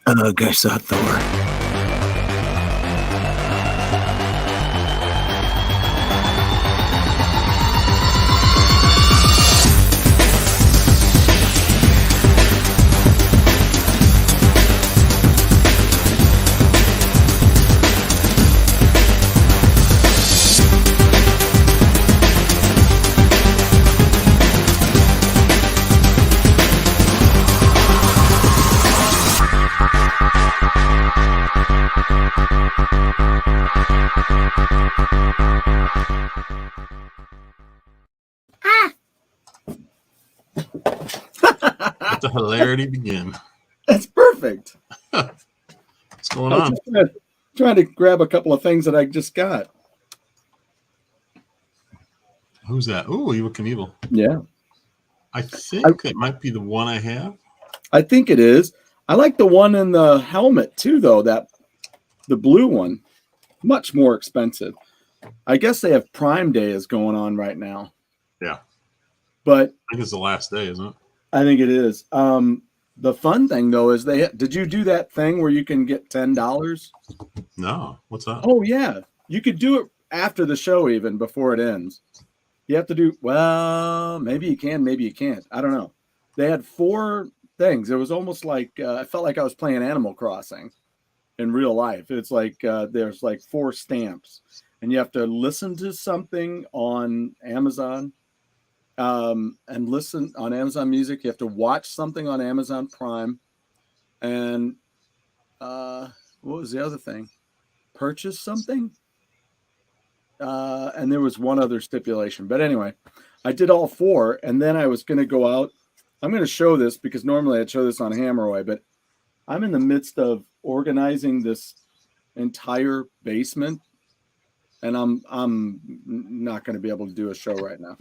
I saw Thor. Let the hilarity begin. That's perfect. What's going on? Trying to grab a couple of things that I just got. Who's that? Oh, Evil Knievel. Yeah. I think it might be the one I have. I think it is. I like the one in the helmet too, though. The blue one, much more expensive. I guess they have Prime Day is going on right now. Yeah. But I think it's the last day, isn't it? I think it is. The fun thing though is did you do that thing where you can get $10? No. What's that? Oh yeah. You could do it after the show, even before it ends. You have to do, well, maybe you can, maybe you can't. I don't know. They had 4 things. It was almost like I felt like I was playing Animal Crossing in real life. It's like there's like 4 stamps, and you have to listen to something on Amazon, and listen on Amazon Music. You have to watch something on Amazon Prime, and what was the other thing? Purchase something. And there was one other stipulation, but anyway, I did all 4, and then I was going to go out. I'm going to show this because normally I'd show this on Hammerway, but I'm in the midst of organizing this entire basement, and I'm not going to be able to do a show right now.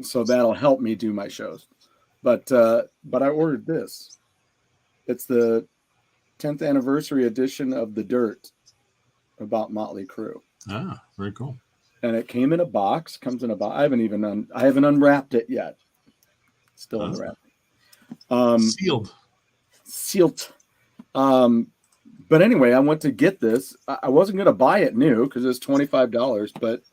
So that'll help me do my shows. But I ordered this. It's the 10th anniversary edition of The Dirt, about Motley Crue. Ah, very cool. And it came in a box. Comes in a box. I haven't unwrapped it yet. Still unwrapped. Sealed. But anyway, I went to get this. I wasn't going to buy it new because it's $25. But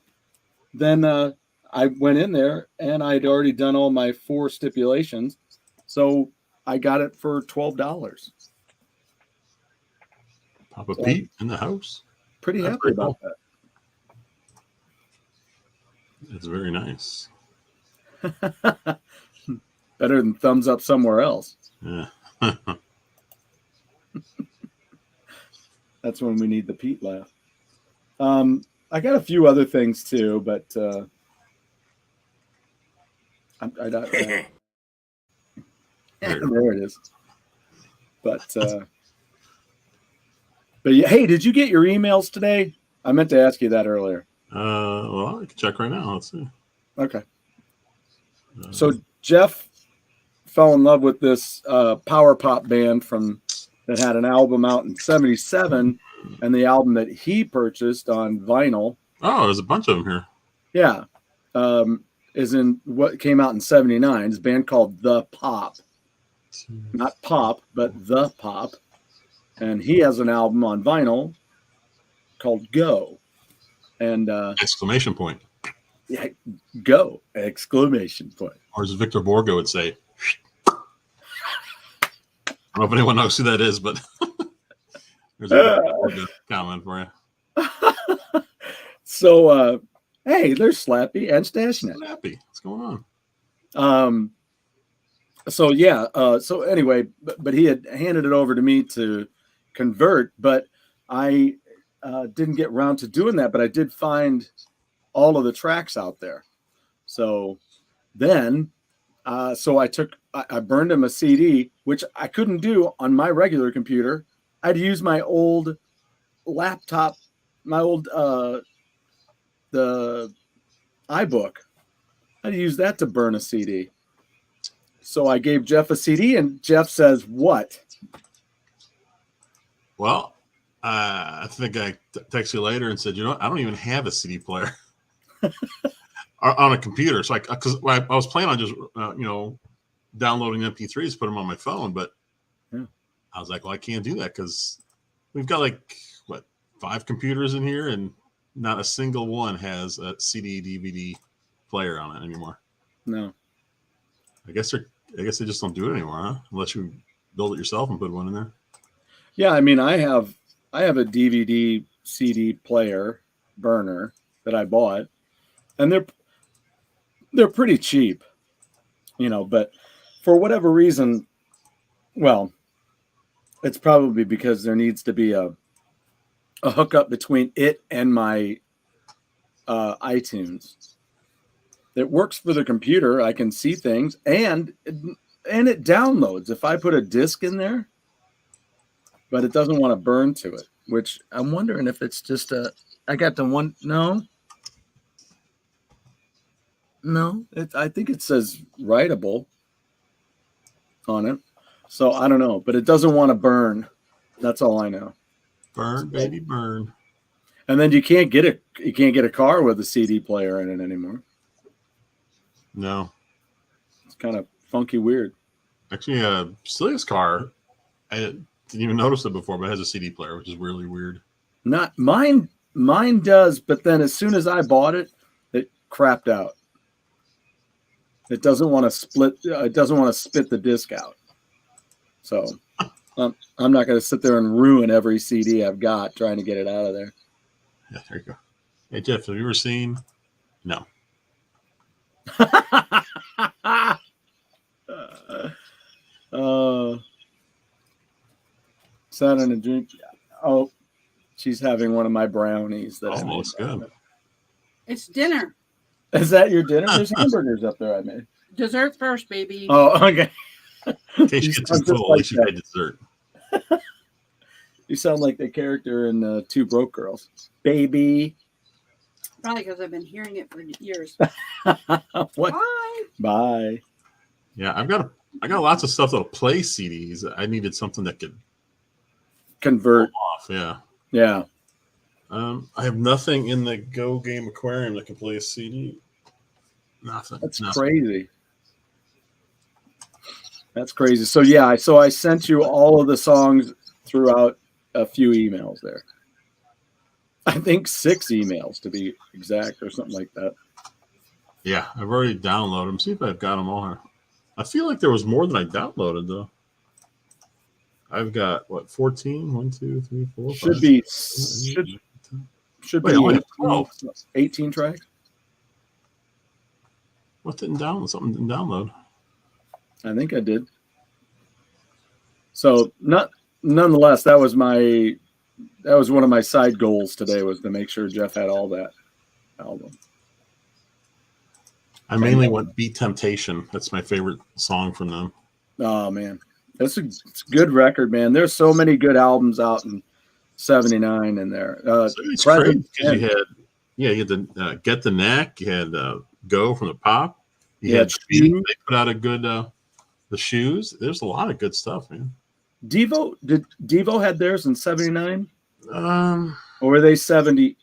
then I went in there and I'd already done all my 4 stipulations, so I got it for $12. Papa Pete in the house. Pretty happy about that. It's very nice. Better than thumbs up somewhere else. Yeah. That's when we need the Pete laugh. I got a few other things too, but there it is. But yeah, hey, did you get your emails today? I meant to ask you that earlier. Well, I can check right now. Let's see. Okay. So Jeff fell in love with this power pop band that had an album out in '77, and the album that he purchased on vinyl. Oh, there's a bunch of them here. Yeah. Is in what came out in '79. It's a band called The Pop. Not Pop, but The Pop. And he has an album on vinyl called Go. And exclamation point. Yeah, Go! Exclamation point. Or as Victor Borgo would say. I don't know if anyone knows who that is, but there's a Borgo comment for you. So, hey, there's Slappy and Stashnet. Slappy, what's going on? So yeah. So anyway, but he had handed it over to me to convert, but I didn't get around to doing that. But I did find all of the tracks out there. So then, I burned him a CD, which I couldn't do on my regular computer. I had to use my old laptop, the iBook. I had to use that to burn a CD. So I gave Jeff a CD, and Jeff says, "What?" Well, I think I texted you later and said, I don't even have a CD player on a computer. So because I was planning on just downloading MP3s, put them on my phone, but I was like, well, I can't do that because we've got like, what, 5 computers in here, and not a single one has a CD, DVD player on it anymore. No. I guess they just don't do it anymore, huh? Unless you build it yourself and put one in there. Yeah, I mean, I have a DVD CD player burner that I bought, and they're pretty cheap, but for whatever reason, well, it's probably because there needs to be a hookup between it and my iTunes. It works for the computer. I can see things, and it downloads if I put a disc in there, but it doesn't want to burn to it, which I'm wondering if it's just I got the one. No, I think it says writable on it. So I don't know, but it doesn't want to burn. That's all I know. Burn, baby, burn. And then you can't get a car with a CD player in it anymore. No. It's kind of funky weird. Actually, Celia's car, I didn't even notice it before, but it has a CD player, which is really weird. Not mine. Mine does, but then as soon as I bought it, it crapped out. It doesn't want to split. It doesn't want to spit the disc out. So I'm not going to sit there and ruin every CD I've got trying to get it out of there. Yeah, there you go. Hey, Jeff, have you ever seen? No. Sat in a drink. Oh, she's having one of my brownies. That Almost good. It's dinner. Is that your dinner? There's hamburgers up there I made. Dessert first, baby. Oh, okay. In case you get too full, at least you had dessert. You sound like the character in Two Broke Girls. Baby. Probably because I've been hearing it for years. What? Bye. Bye. Yeah, I got lots of stuff that'll play CDs. I needed something that could Convert. off. Yeah. Yeah. I have nothing in the Go Game Aquarium that can play a CD. Nothing. That's nothing. crazy. That's crazy. So yeah, I sent you all of the songs throughout a few emails there. I think 6 emails to be exact, or something like that. Yeah, I've already downloaded them. See if I've got them all here. I feel like there was more than I downloaded though. I've got what 14? 1, 2, 3, 4, 5, Should be 6, should Wait, be only 12. 18 tracks. What didn't download? Something didn't download. I think I did. So nonetheless, that was one of my side goals today, was to make sure Jeff had all that album. I mainly went Beat Temptation. That's my favorite song from them. Oh man, it's a good record, man. There's so many good albums out in '79 in there. So it's crazy because you had the Get the Knack, you had Go from the Pop, you had Speed. They put out a good the Shoes. There's a lot of good stuff, man. Devo had theirs in '79? Or were they 70?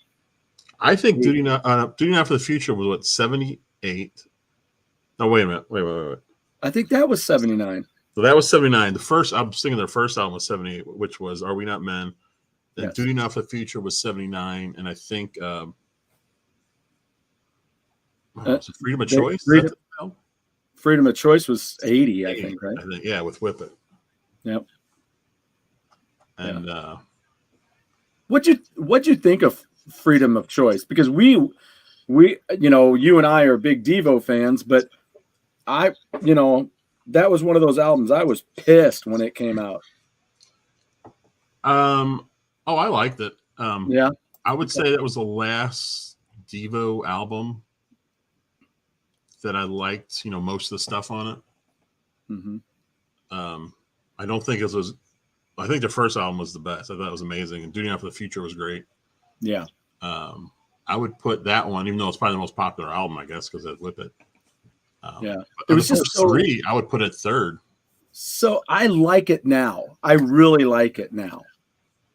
I think Duty Not for the Future was what, 78? No, wait a minute. Wait. I think that was 79. So that was 79. The first, I'm thinking their first album was 78, which was Are We Not Men? Then Yes. Duty Not for the Future was 79, and I think was it Freedom of Choice? Freedom of Choice was 80, I think, right? I think, yeah, with Whip It. Yep. And What'd you think of Freedom of Choice? Because we you and I are big Devo fans, but that was one of those albums I was pissed when it came out. I liked it. Yeah. I would say that was the last Devo album that I liked, most of the stuff on it. Mm-hmm. I don't think it was. I think the first album was the best. I thought it was amazing, and Duty Not for the Future was great. Yeah. I would put that one, even though it's probably the most popular album, I guess, because it Whip It. Yeah. It was just three. I would put it third. So I like it now. I really like it now.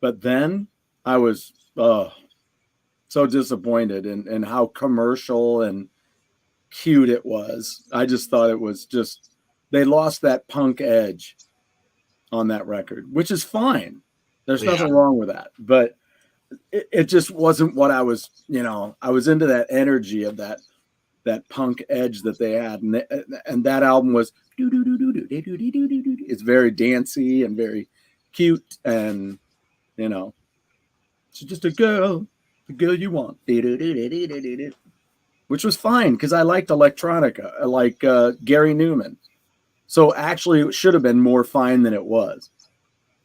But then I was so disappointed in how commercial and cute it was. I just thought it was they lost that punk edge on that record, which is fine. There's nothing wrong with that. But it just wasn't what I was, I was into that energy of that punk edge that they had. And that album was, it's very dancey and very cute. And, she's just the girl you want. Which was fine because I liked electronica. I like Gary Newman. So actually it should have been more fine than it was.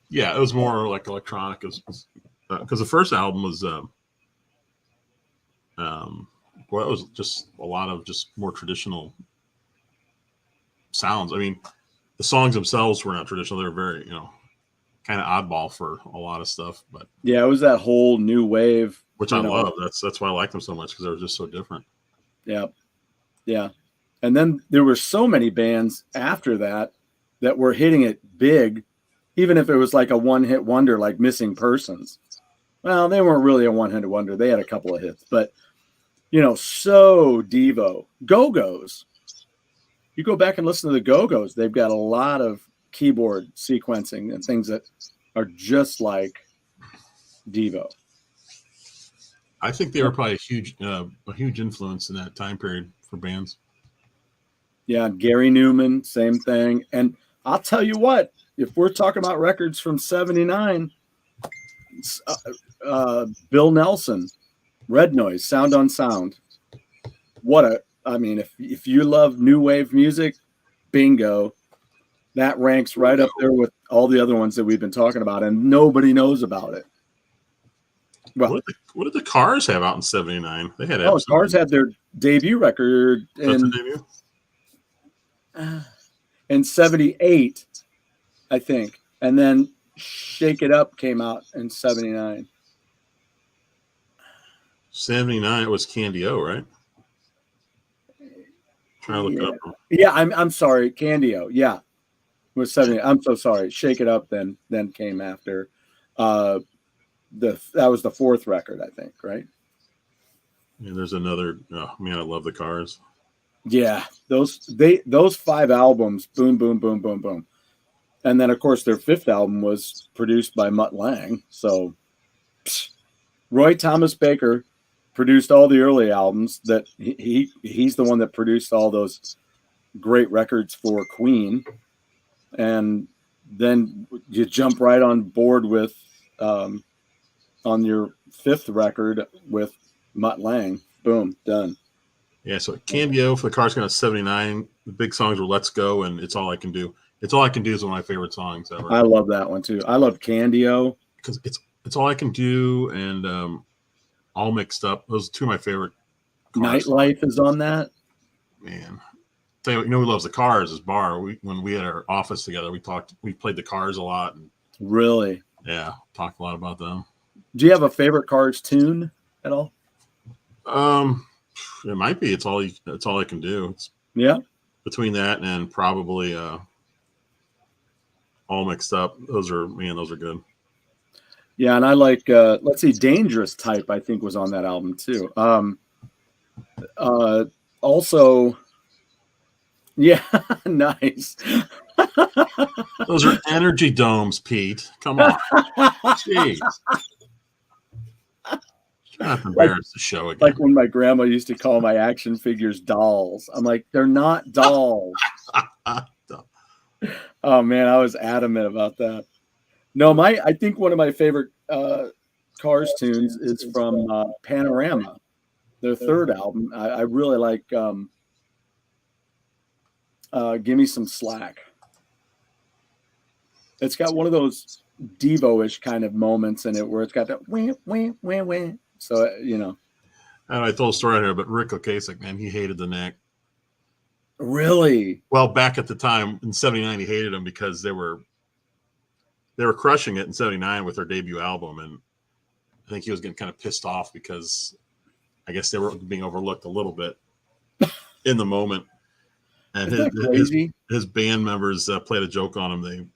Yeah, it was more like electronic because the first album was it was just a lot of just more traditional sounds. I mean, the songs themselves were not traditional. They were very, kind of oddball for a lot of stuff. But yeah, it was that whole new wave, which I love. That's why I like them so much because they were just so different. Yeah, yeah. And then there were so many bands after that were hitting it big, even if it was like a one-hit wonder, like Missing Persons. Well, they weren't really a one-hit wonder. They had a couple of hits, but so Devo. Go-Go's. You go back and listen to the Go-Go's. They've got a lot of keyboard sequencing and things that are just like Devo. I think they were probably a huge influence in that time period for bands. Yeah, Gary Newman, same thing. And I'll tell you what, if we're talking about records from 79, Bill Nelson, Red Noise, Sound on Sound. If you love new wave music, bingo. That ranks right up there with all the other ones that we've been talking about, and nobody knows about it. Well, what did the Cars have out in 79? They had Cars had their debut record in 78, I think. And then Shake It Up came out in 79. 79, it was Candy-O, right? Trying to look it up. Yeah, I'm sorry, Candy-O. Yeah. It was 70. I'm so sorry. Shake It Up then came after. That was the fourth record, I think, right? Yeah, there's another. Oh man, I love the Cars. Yeah, those 5 albums, boom, boom, boom, boom, boom, and then of course their 5th album was produced by Mutt Lange. So Roy Thomas Baker produced all the early albums. That he's the one that produced all those great records for Queen, and then you jump right on board with on your 5th record with Mutt Lange. Boom, done. Yeah, so Candy-O for the Cars came out 79. The big songs were Let's Go and It's All I Can Do. It's All I Can Do is one of my favorite songs ever. I love that one too. I love Candy-O. Because it's All I Can Do and All Mixed Up. Those are 2 of my favorite Cars Nightlife songs. Is on that. Man. Tell you what, who loves the Cars is Bar. When we had our office together, we played the Cars a lot. And, really? Yeah, talked a lot about them. Do you have a favorite Cars tune at all? It might be. It's all I can do. It's between that and probably All Mixed Up. Those are good. Yeah, and I like let's see, Dangerous Type, I think, was on that album too. Also, yeah, nice. Those are energy domes, Pete. Come on. Jeez. Not embarrass the show again. Like when my grandma used to call my action figures dolls. I'm like, they're not dolls. Oh man, I was adamant about that. No, I think one of my favorite Cars tunes is from Panorama, their 3rd album. I really like Give Me Some Slack. It's got one of those Devo-ish kind of moments in it where it's got that wah, wah, wah, wah. So, I told a story out here, but Rick Ocasek, man, he hated the Knack. Really? Well, back at the time in 79, he hated them because they were crushing it in 79 with their debut album. And I think he was getting kind of pissed off because I guess they were being overlooked a little bit in the moment. And his band members played a joke on him.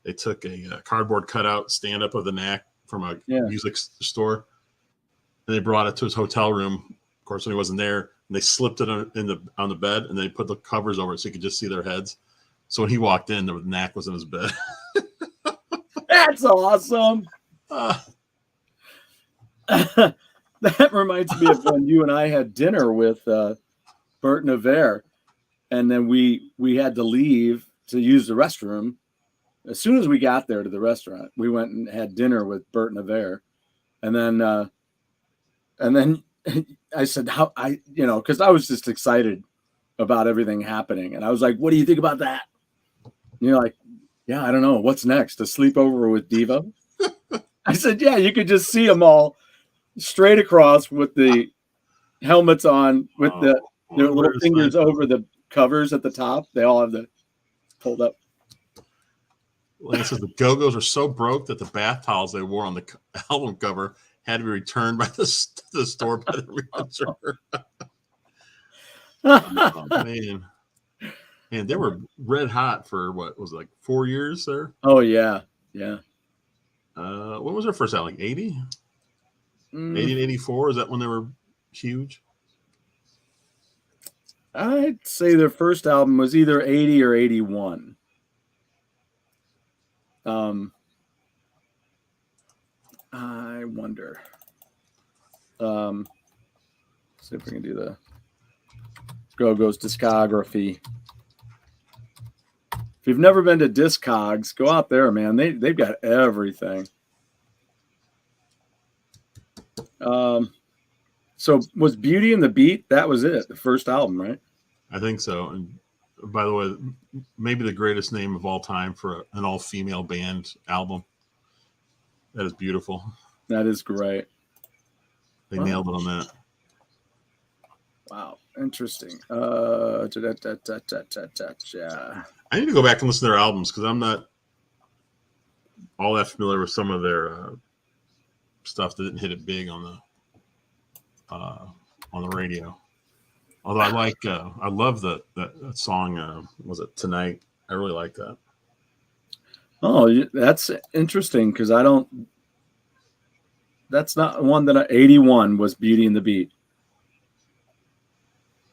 They took a cardboard cutout stand-up of the Knack from a music store, and they brought it to his hotel room. Of course, when he wasn't there, and they slipped it on the bed, and they put the covers over it so you could just see their heads. So when he walked in, the knack was in his bed. That's awesome. That reminds me of when you and I had dinner with Bert Navarre, and then we had to leave to use the restroom. As soon as we got there to the restaurant, we went and had dinner with Bert Navarre, and then I said, because I was just excited about everything happening, and I was like, "What do you think about that?" And you're like, "Yeah, I don't know. What's next? A sleepover with Devo?" I said, "Yeah, you could just see them all straight across with the helmets on, with their little fingers over the covers at the top. They all have the pulled up." Lance says the Go-Go's are so broke that the bath towels they wore on the album cover had to be returned by the store by the realtor. Oh, man. And they were red hot for what was it, like 4 years, sir? Oh, yeah. Yeah. What was their first album? Like 80? 80 and 84? Is that when they were huge? I'd say their first album was either 80 or 81. I wonder. See if we can do the Go-Go's discography. If you've never been to Discogs, go out there, man. They've got everything. So was Beauty and the Beat? That was it, the first album, right? I think so. And by the way, maybe the greatest name of all time for an all-female band album. That is beautiful. That is great. They nailed it on that. Wow, interesting. Yeah. I need to go back and listen to their albums because I'm not all that familiar with some of their stuff that didn't hit it big on the radio. Although I love that song. Was it Tonight? I really like that. Oh, that's interesting because that's not one that 81 was Beauty and the Beat.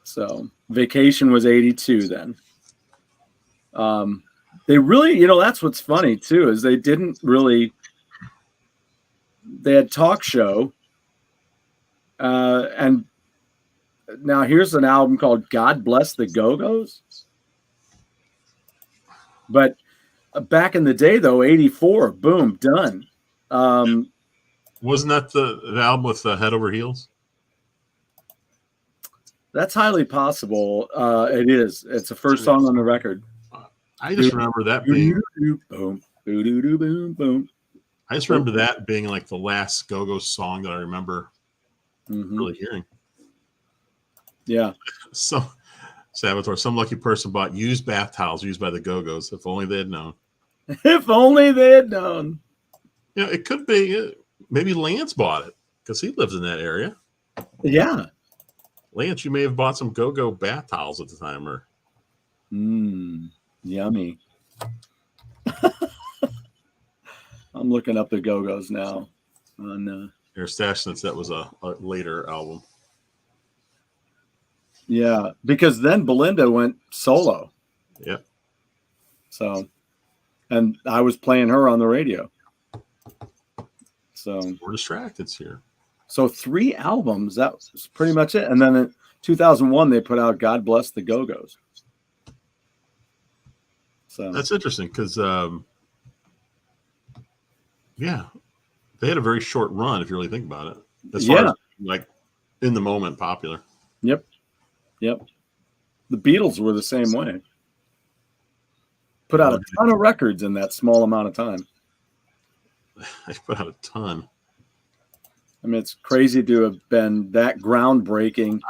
So Vacation was 82 then. They really, that's what's funny too, is they had Talk Show. And now here's an album called God Bless the Go-Go's. But back in the day, though, 84, boom, done. Wasn't that the album with Head Over Heels? That's highly possible. It is. It's the first song on the record. I just remember that being boom, boom, boom. I just remember that being like the last Go-Go song that I remember really hearing. Yeah. So, Salvatore, some lucky person bought used bath towels used by the Go-Go's. If only they had known. If only they had known. It could be. Maybe Lance bought it because he lives in that area. Yeah. Lance, you may have bought some Go-Go bath towels at the time, or yummy. I'm looking up the Go-Go's now. On your stash, since that was a later album. Yeah, because then Belinda went solo. Yep. So, and I was playing her on the radio. So we're distracted here. So 3 albums, that was pretty much it. And then in 2001, they put out God Bless the Go-Go's. So that's interesting because, yeah, they had a very short run, if you really think about it. As far as like in the moment popular. Yep. The Beatles were the same way. Put out a ton of records in that small amount of time. They put out a ton. I mean, it's crazy to have been that groundbreaking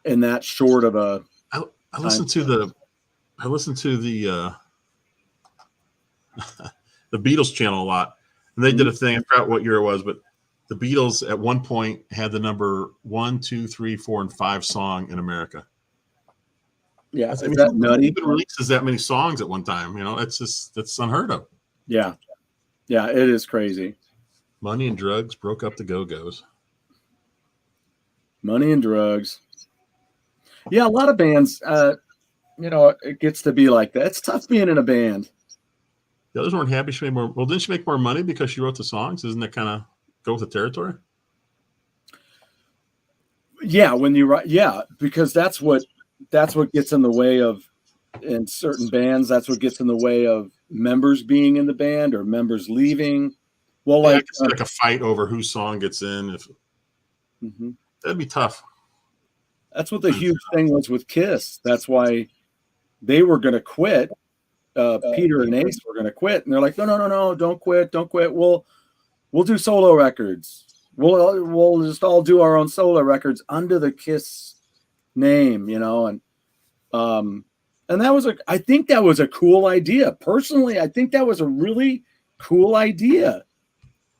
in that short of a. I listened to the the Beatles channel a lot, and they did a thing. I forgot what year it was, but the Beatles at one point had the number 1, 2, 3, 4, and 5 song in America. Yeah, is that nutty? Even releases that many songs at one time. That's unheard of. Yeah, it is crazy. Money and drugs broke up the Go-Go's. Money and drugs. Yeah, a lot of bands. it gets to be like that. It's tough being in a band. The others weren't happy. She made more. Well, didn't she make more money because she wrote the songs? Isn't that kind of go with the territory? Yeah, when you write, yeah, because that's what gets in the way of, in certain bands, that's what gets in the way of members being in the band or members leaving. Well, Yeah, I like, could see like a fight over whose song gets in. If that'd be tough. that's what the huge thing was with Kiss. That's why they were going to quit. Peter and Ace were going to quit, and they're like, no, don't quit. We'll do solo records. We'll just all do our own solo records under the Kiss name, and that was I think that was a cool idea. Personally, I think that was a really cool idea.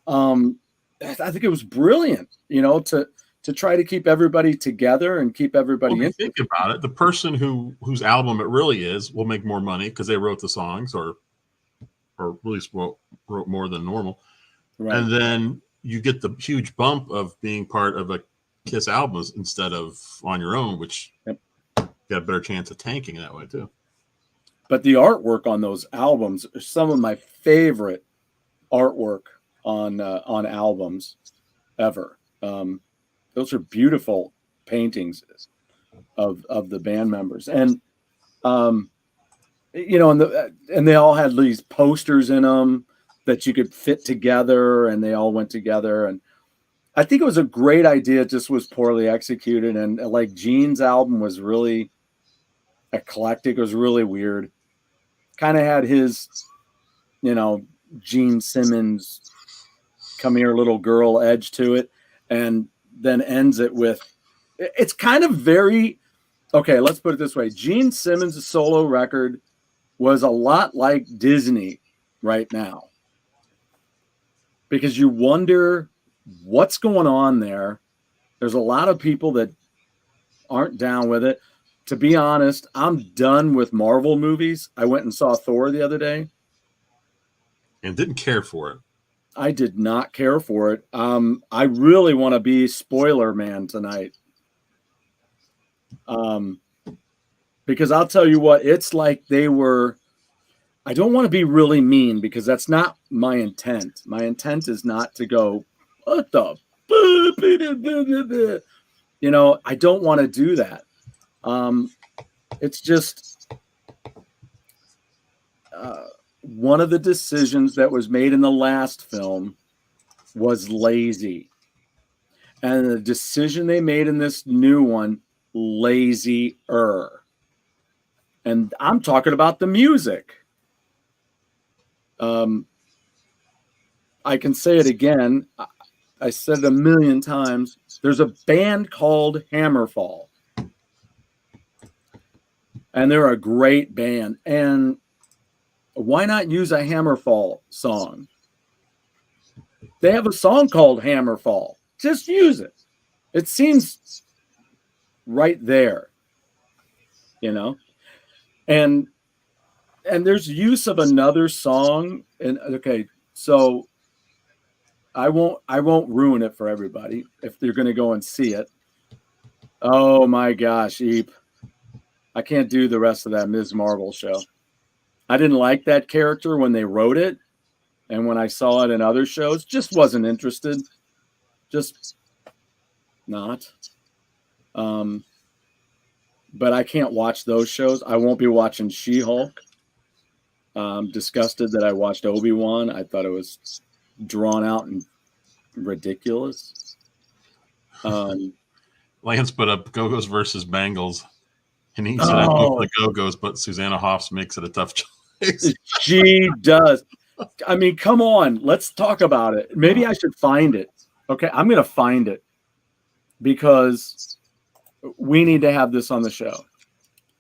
I think it was brilliant, to try to keep everybody together and keep everybody in. Think about it. The person whose album it really is will make more money because they wrote the songs, or at least wrote more than normal. Right. And then you get the huge bump of being part of a Kiss album instead of on your own, which got a better chance of tanking that way too. But the artwork on those albums are some of my favorite artwork on albums ever. Those are beautiful paintings of the band members, and and they all had these posters in them that you could fit together, and they all went together. And I think it was a great idea. It just was poorly executed. And like Gene's album was really eclectic. It was really weird. Kind of had his, Gene Simmons, come here, little girl edge to it. And then ends it with, it's kind of very, okay, let's put it this way. Gene Simmons' solo record was a lot like Disney right now, because you wonder what's going on there. There's a lot of people that aren't down with it. To be honest, I'm done with Marvel movies. I went and saw Thor the other day. And didn't care for it. I did not care for it. I really want to be spoiler man tonight. Because I'll tell you what, it's like they were, I don't want to be really mean because that's not my intent. My intent is not to go, what the, I don't want to do that. It's just one of the decisions that was made in the last film was lazy. And the decision they made in this new one, lazier. And I'm talking about the music. I can say it again. I said it a million times. There's a band called Hammerfall. And they're a great band. And why not use a Hammerfall song? They have a song called Hammerfall. Just use it. It seems right there, And there's use of another song. And okay, so I won't ruin it for everybody if they're going to go and see it. Oh my gosh, Eep. I can't do the rest of that Ms. Marvel show. I didn't like that character when they wrote it. And when I saw it in other shows, just wasn't interested. Just not. But I can't watch those shows. I won't be watching She-Hulk. I'm disgusted that I watched Obi-Wan. I thought it was drawn out and ridiculous. Lance put up Go-Go's versus Bengals. And he said, I vote for the Go-Go's, but Susanna Hoffs makes it a tough choice. She does. I mean, come on. Let's talk about it. Maybe I should find it. Okay, I'm going to find it because we need to have this on the show.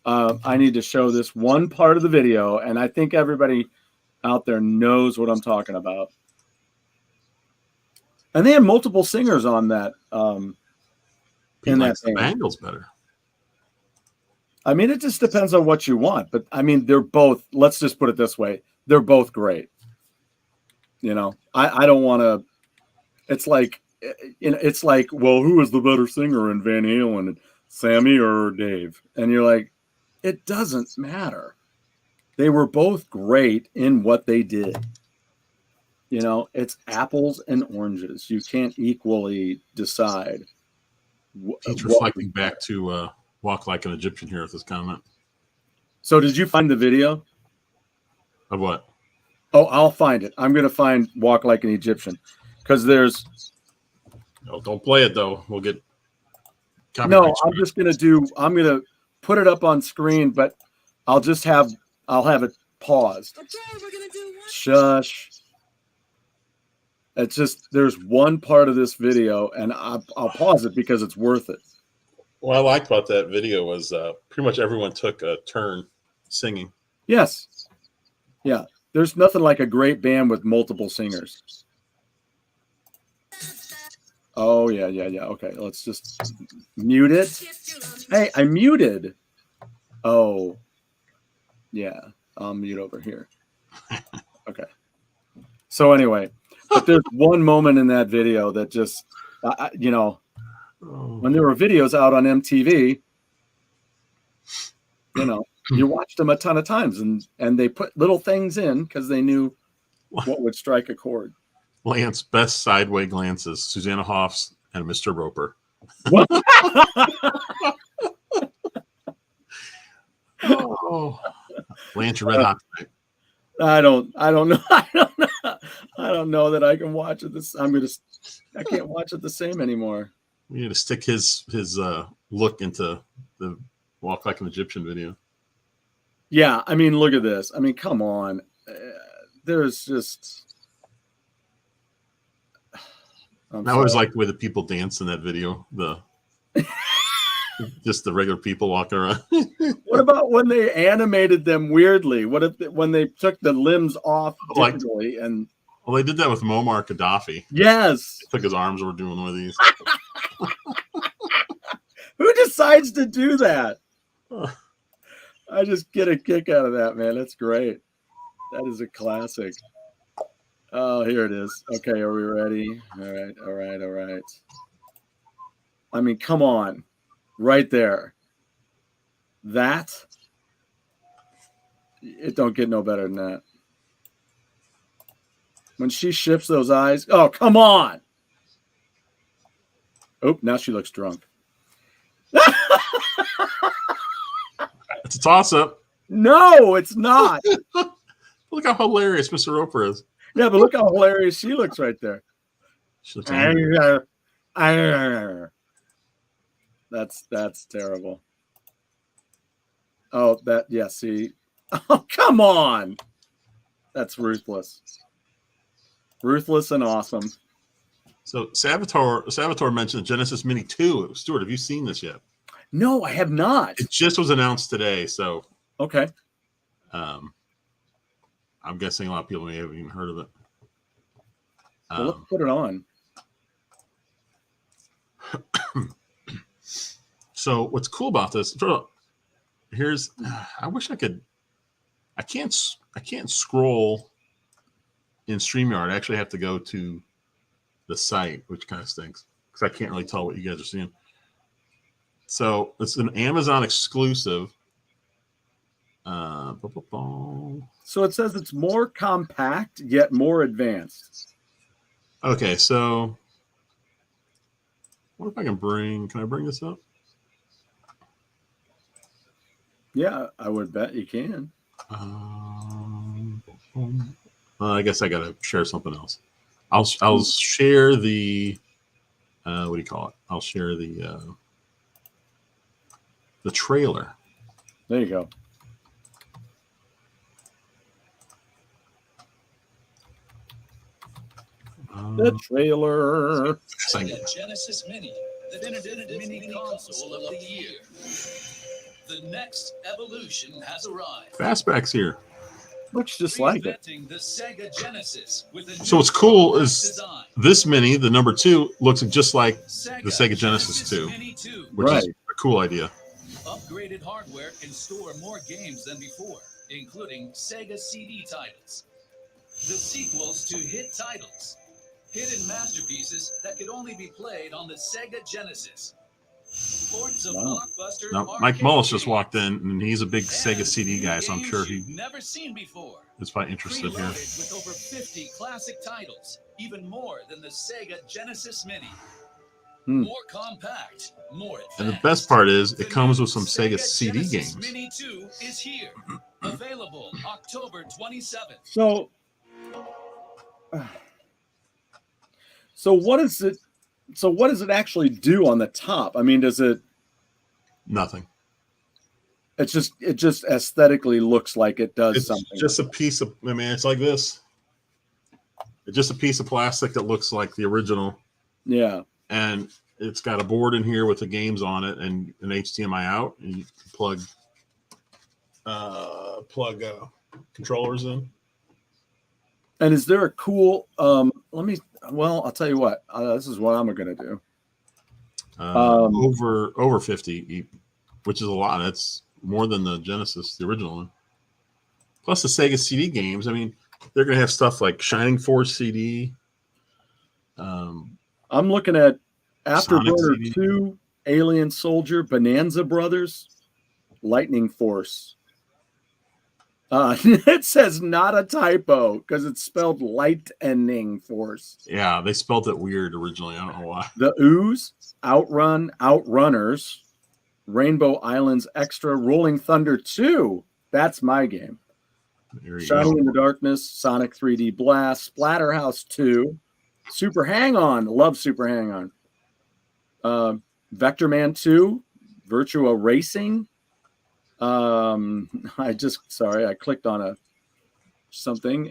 I need to show this one part of the video, and I think everybody out there knows what I'm talking about. And they have multiple singers on that. In that the Bengals better. I mean, it just depends on what you want. But, I mean, they're both, let's just put it this way, they're both great. I don't want to, it's like, well, who is the better singer in Van Halen, Sammy or Dave? And you're like, It doesn't matter. They were both great in what they did. You know, it's apples and oranges. You can't equally decide. He's reflecting back to Walk Like an Egyptian here with this comment. So did you find the video? Of what? Oh, I'll find it. I'm going to find Walk Like an Egyptian because there's... Oh, don't play it, though. We'll get... No, I'm just going to I'm going to put it up on screen, but I'll have it paused. Okay, we're gonna do one. Shush. It's just, there's one part of this video, and I'll pause it because it's worth it. What I liked about that video was pretty much everyone took a turn singing. Yes. Yeah. There's nothing like a great band with multiple singers. Oh, yeah. Okay, let's just mute it. Hey, I muted. Oh, yeah. I'll mute over here. Okay. So anyway, but there's one moment in that video that just, when there were videos out on MTV, you watched them a ton of times, and they put little things in because they knew what would strike a chord. Lance, best sideway glances, Susanna Hoffs and Mr. Roper. What? Oh, Lance, you're red hot tonight. I don't know. I don't know that I can watch it. I can't watch it the same anymore. We need to stick his look into the Walk Like an Egyptian video. Yeah, I mean, look at this. I mean, come on. There's just... I always like the way the people dance in that video. Just the regular people walking around. What about when they animated them weirdly? What if when they took the limbs off digitally and... Well, they did that with Muammar Gaddafi. Yes. They took his arms. We're doing one of these. Who decides to do that? I just get a kick out of that, man. That's great. That is a classic. Oh, here it is. Okay, are we ready? All right. I mean, come on. Right there. It don't get no better than that. When she shifts those eyes. Oh, come on. Oh, now she looks drunk. It's a toss-up. No, it's not. Look how hilarious Mr. Roper is. Yeah, but look how hilarious she looks right there. She looks That's terrible. Oh, see. Oh, come on. That's ruthless. Ruthless and awesome. So Salvatore mentioned Genesis Mini 2. Stuart, have you seen this yet? No, I have not. It just was announced today, so okay. I'm guessing a lot of people may have even heard of it. Well, let's put it on. So what's cool about this? Here's. I wish I could. I can't scroll in StreamYard. I actually have to go to the site, which kind of stinks because I can't really tell what you guys are seeing. So it's an Amazon exclusive. So it says it's more compact yet more advanced. Okay, so what if I can bring? Can I bring this up? Yeah, I would bet you can. Well, I guess I gotta share something else. I'll share the what do you call it? I'll share the trailer. There you go. The trailer. SEGA Genesis Mini, the definitive mini console of the year. The next evolution has arrived. Fastback's here. Looks just like it. The SEGA Genesis with a So what's cool is this Mini, the number 2, looks just like the SEGA Genesis 2, which is a cool idea. Upgraded hardware can store more games than before, including SEGA CD titles, the sequels to hit titles, hidden masterpieces that could only be played on the SEGA Genesis. reports of Wow. blockbuster Now, Mike arcade Mullis just games walked in, and he's a big and SEGA CD guy, so I'm games sure you've he never seen before. is probably interested here. Preloaded with over 50 classic titles, even more than the SEGA Genesis Mini. More compact, more advanced. And the best part is The it comes new with some SEGA CD Genesis games. Mini 2 is here. Available October 27th. So what is it? So what does it actually do on the top? I mean, does it? Nothing. It just aesthetically looks like it does It's something. just a piece of. I mean, it's like this. It's just a piece of plastic that looks like the original. Yeah. And it's got a board in here with the games on it and an HDMI out, and you plug controllers in. And is there a cool? I'll tell you what. This is what I'm going to do. Over 50, which is a lot. That's more than the Genesis, the original one. Plus the Sega CD games. I mean, they're going to have stuff like Shining Force CD. I'm looking at Afterburner CD. 2, Alien Soldier, Bonanza Brothers, Lightning Force. It says not a typo because it's spelled Lightning Force. Yeah, they spelled it weird originally. I don't know why. The Ooze, Outrun, Outrunners, Rainbow Islands Extra, Rolling Thunder 2. That's my game. Shining in the Darkness, Sonic 3D Blast, Splatterhouse 2, Super Hang-On. Love Super Hang-On. Vector Man 2, Virtua Racing. I clicked on something.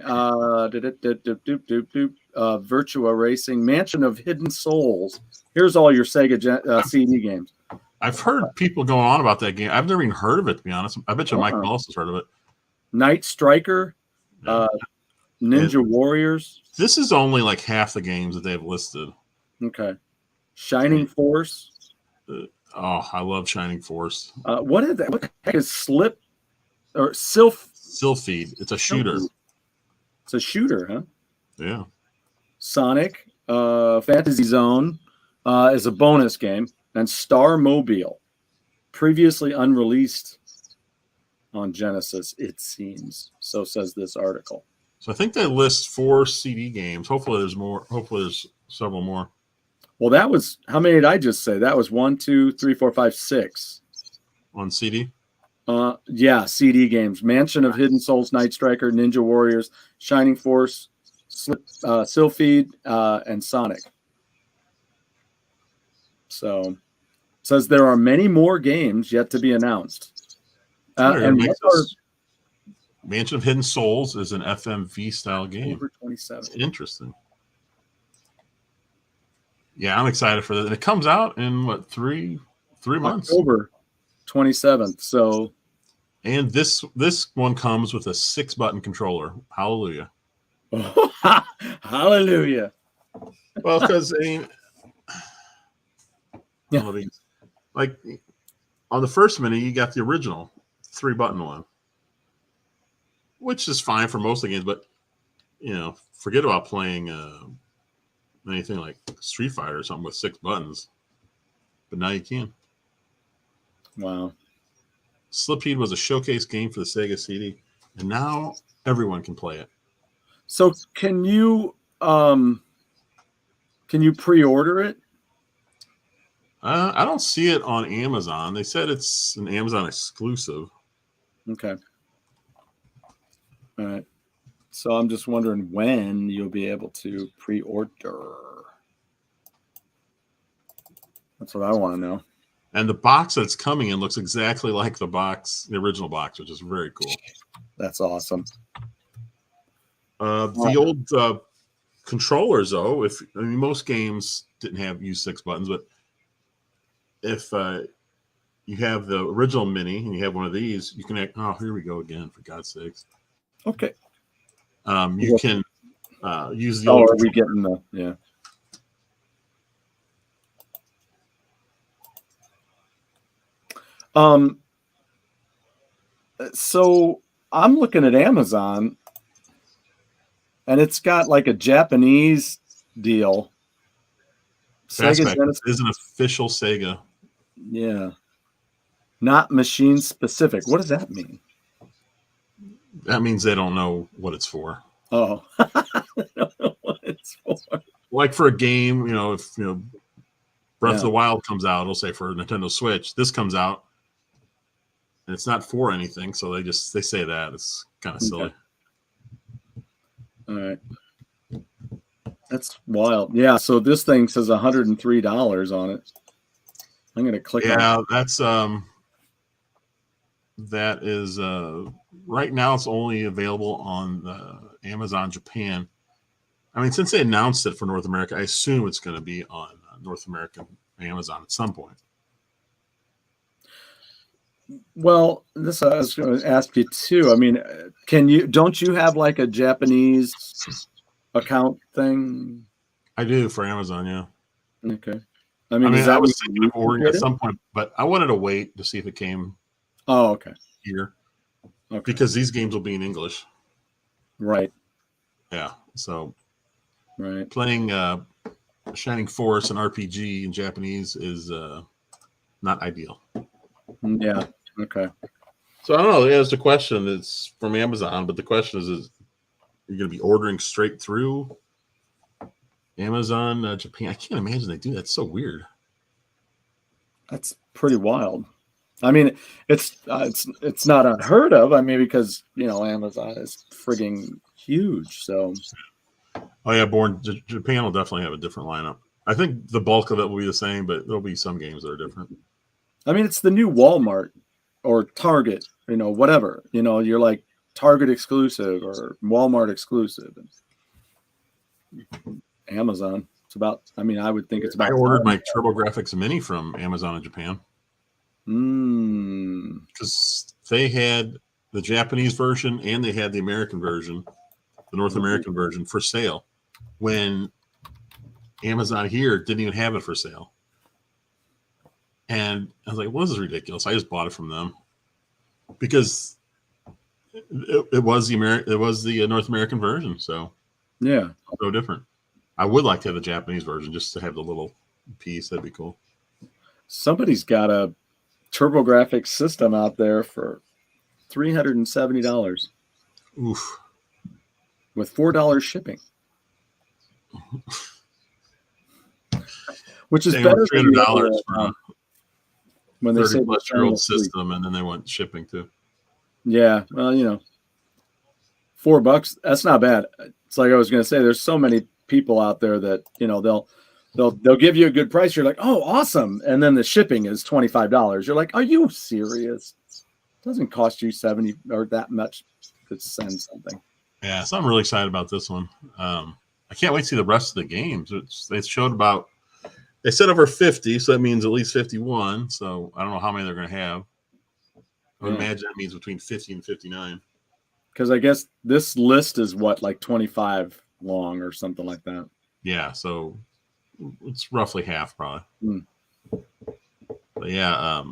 Virtua Racing, Mansion of Hidden Souls. Here's all your Sega CD games. I've heard people going on about that game. I've never even heard of it, to be honest. I bet you Mike Mullis has heard of it. Night Striker, Ninja Warriors. This is only like half the games that they've listed. Okay. Shining Force. I love Shining Force. What is that? What the heck is Slip or Sylpheed? It's a shooter. It's a shooter, huh? Yeah. Sonic, Fantasy Zone is a bonus game, and Star Mobile, previously unreleased on Genesis, it seems. So says this article. So I think they list 4 CD games. Hopefully there's more. Hopefully there's several more. Well, that was, how many did I just say? That was 1, 2, 3, 4, 5, 6. On CD? Yeah, CD games. Mansion of Hidden Souls, Night Striker, Ninja Warriors, Shining Force, Sylpheed, and Sonic. So it says there are many more games yet to be announced. Mansion of Hidden Souls is an FMV style game. Over 27. It's interesting. Yeah, I'm excited for that. And it comes out in what, three months? October 27th. So, and this one comes with a 6-button controller. Hallelujah. Hallelujah. Well, because like on the first Mini, you got the original 3-button one, which is fine for most of the games, but forget about playing anything like Street Fighter or something with 6 buttons. But now you can. Wow. Sylpheed was a showcase game for the Sega CD, and now everyone can play it. So can you pre-order it? I don't see it on Amazon. They said it's an Amazon exclusive. Okay. All right. So I'm just wondering when you'll be able to pre-order. That's what I want to know. And the box that's coming in looks exactly like the original box, which is very cool. That's awesome. The old controllers, though, most games didn't use 6 buttons, but if you have the original Mini and you have one of these, you can. Here we go again! For God's sakes. Okay. You can use the. Are we getting the? Yeah. So I'm looking at Amazon, and it's got like a Japanese deal. Fastback is an official Sega. Yeah. Not machine specific. What does that mean? That means they don't know what it's for. Oh. I don't know what it's for. Like for a game, if Breath of Yeah. the Wild comes out, it'll say for Nintendo Switch. This comes out, and it's not for anything, so they say that. It's kind of silly. Okay. All right. That's wild. Yeah, so this thing says $103 on it. I'm going to click on it. Yeah, that is right now it's only available on Amazon Japan. I mean, since they announced it for North America, I assume it's going to be on North American Amazon at some point. Well, this I was going to ask you too. I mean, don't you have like a Japanese account thing? I do for Amazon, yeah. Okay. I mean, I was thinking of ordering at some point, but I wanted to wait to see if it came. Oh, okay. Here, okay. Because these games will be in English. Right. Yeah. So, right. Playing Shining Force and RPG in Japanese is not ideal. Yeah. Okay. So I don't know. There's the question. It's from Amazon, but the question is you're going to be ordering straight through Amazon Japan? I can't imagine they do that. It's so weird. That's pretty wild. I mean, it's not unheard of. I mean, because Amazon is frigging huge. So. Oh yeah, Japan will definitely have a different lineup. I think the bulk of it will be the same, but there'll be some games that are different. I mean, it's the new Walmart or Target, whatever. You're like Target exclusive or Walmart exclusive. Amazon. It's about. I mean, I would think it's about. I ordered my TurboGrafx Mini from Amazon in Japan. Because they had the Japanese version and they had the American version, the North American version for sale when Amazon here didn't even have it for sale. And I was like, well, this is ridiculous. I just bought it from them because it was the North American version. So yeah, no different. I would like to have the Japanese version just to have the little piece. That'd be cool. Somebody's got a TurboGrafx system out there for $370. Oof. With $4 shipping. Which is better than $300 for when they say 30-plus-year-old system, and then they want shipping too. Yeah, well, $4. That's not bad. It's like I was going to say. There's so many people out there that they'll give you a good price. You're like, oh, awesome, and then the shipping is $25. You're like, are you serious? It doesn't cost you $70 or that much to send something. Yeah, so I'm really excited about this one. I can't wait to see the rest of the games. They showed about. They said over 50, so that means at least 51. So I don't know how many they're going to have. I would imagine that means between 50 and 59. Because I guess this list is like 25 long or something like that. Yeah, so it's roughly half probably. But yeah,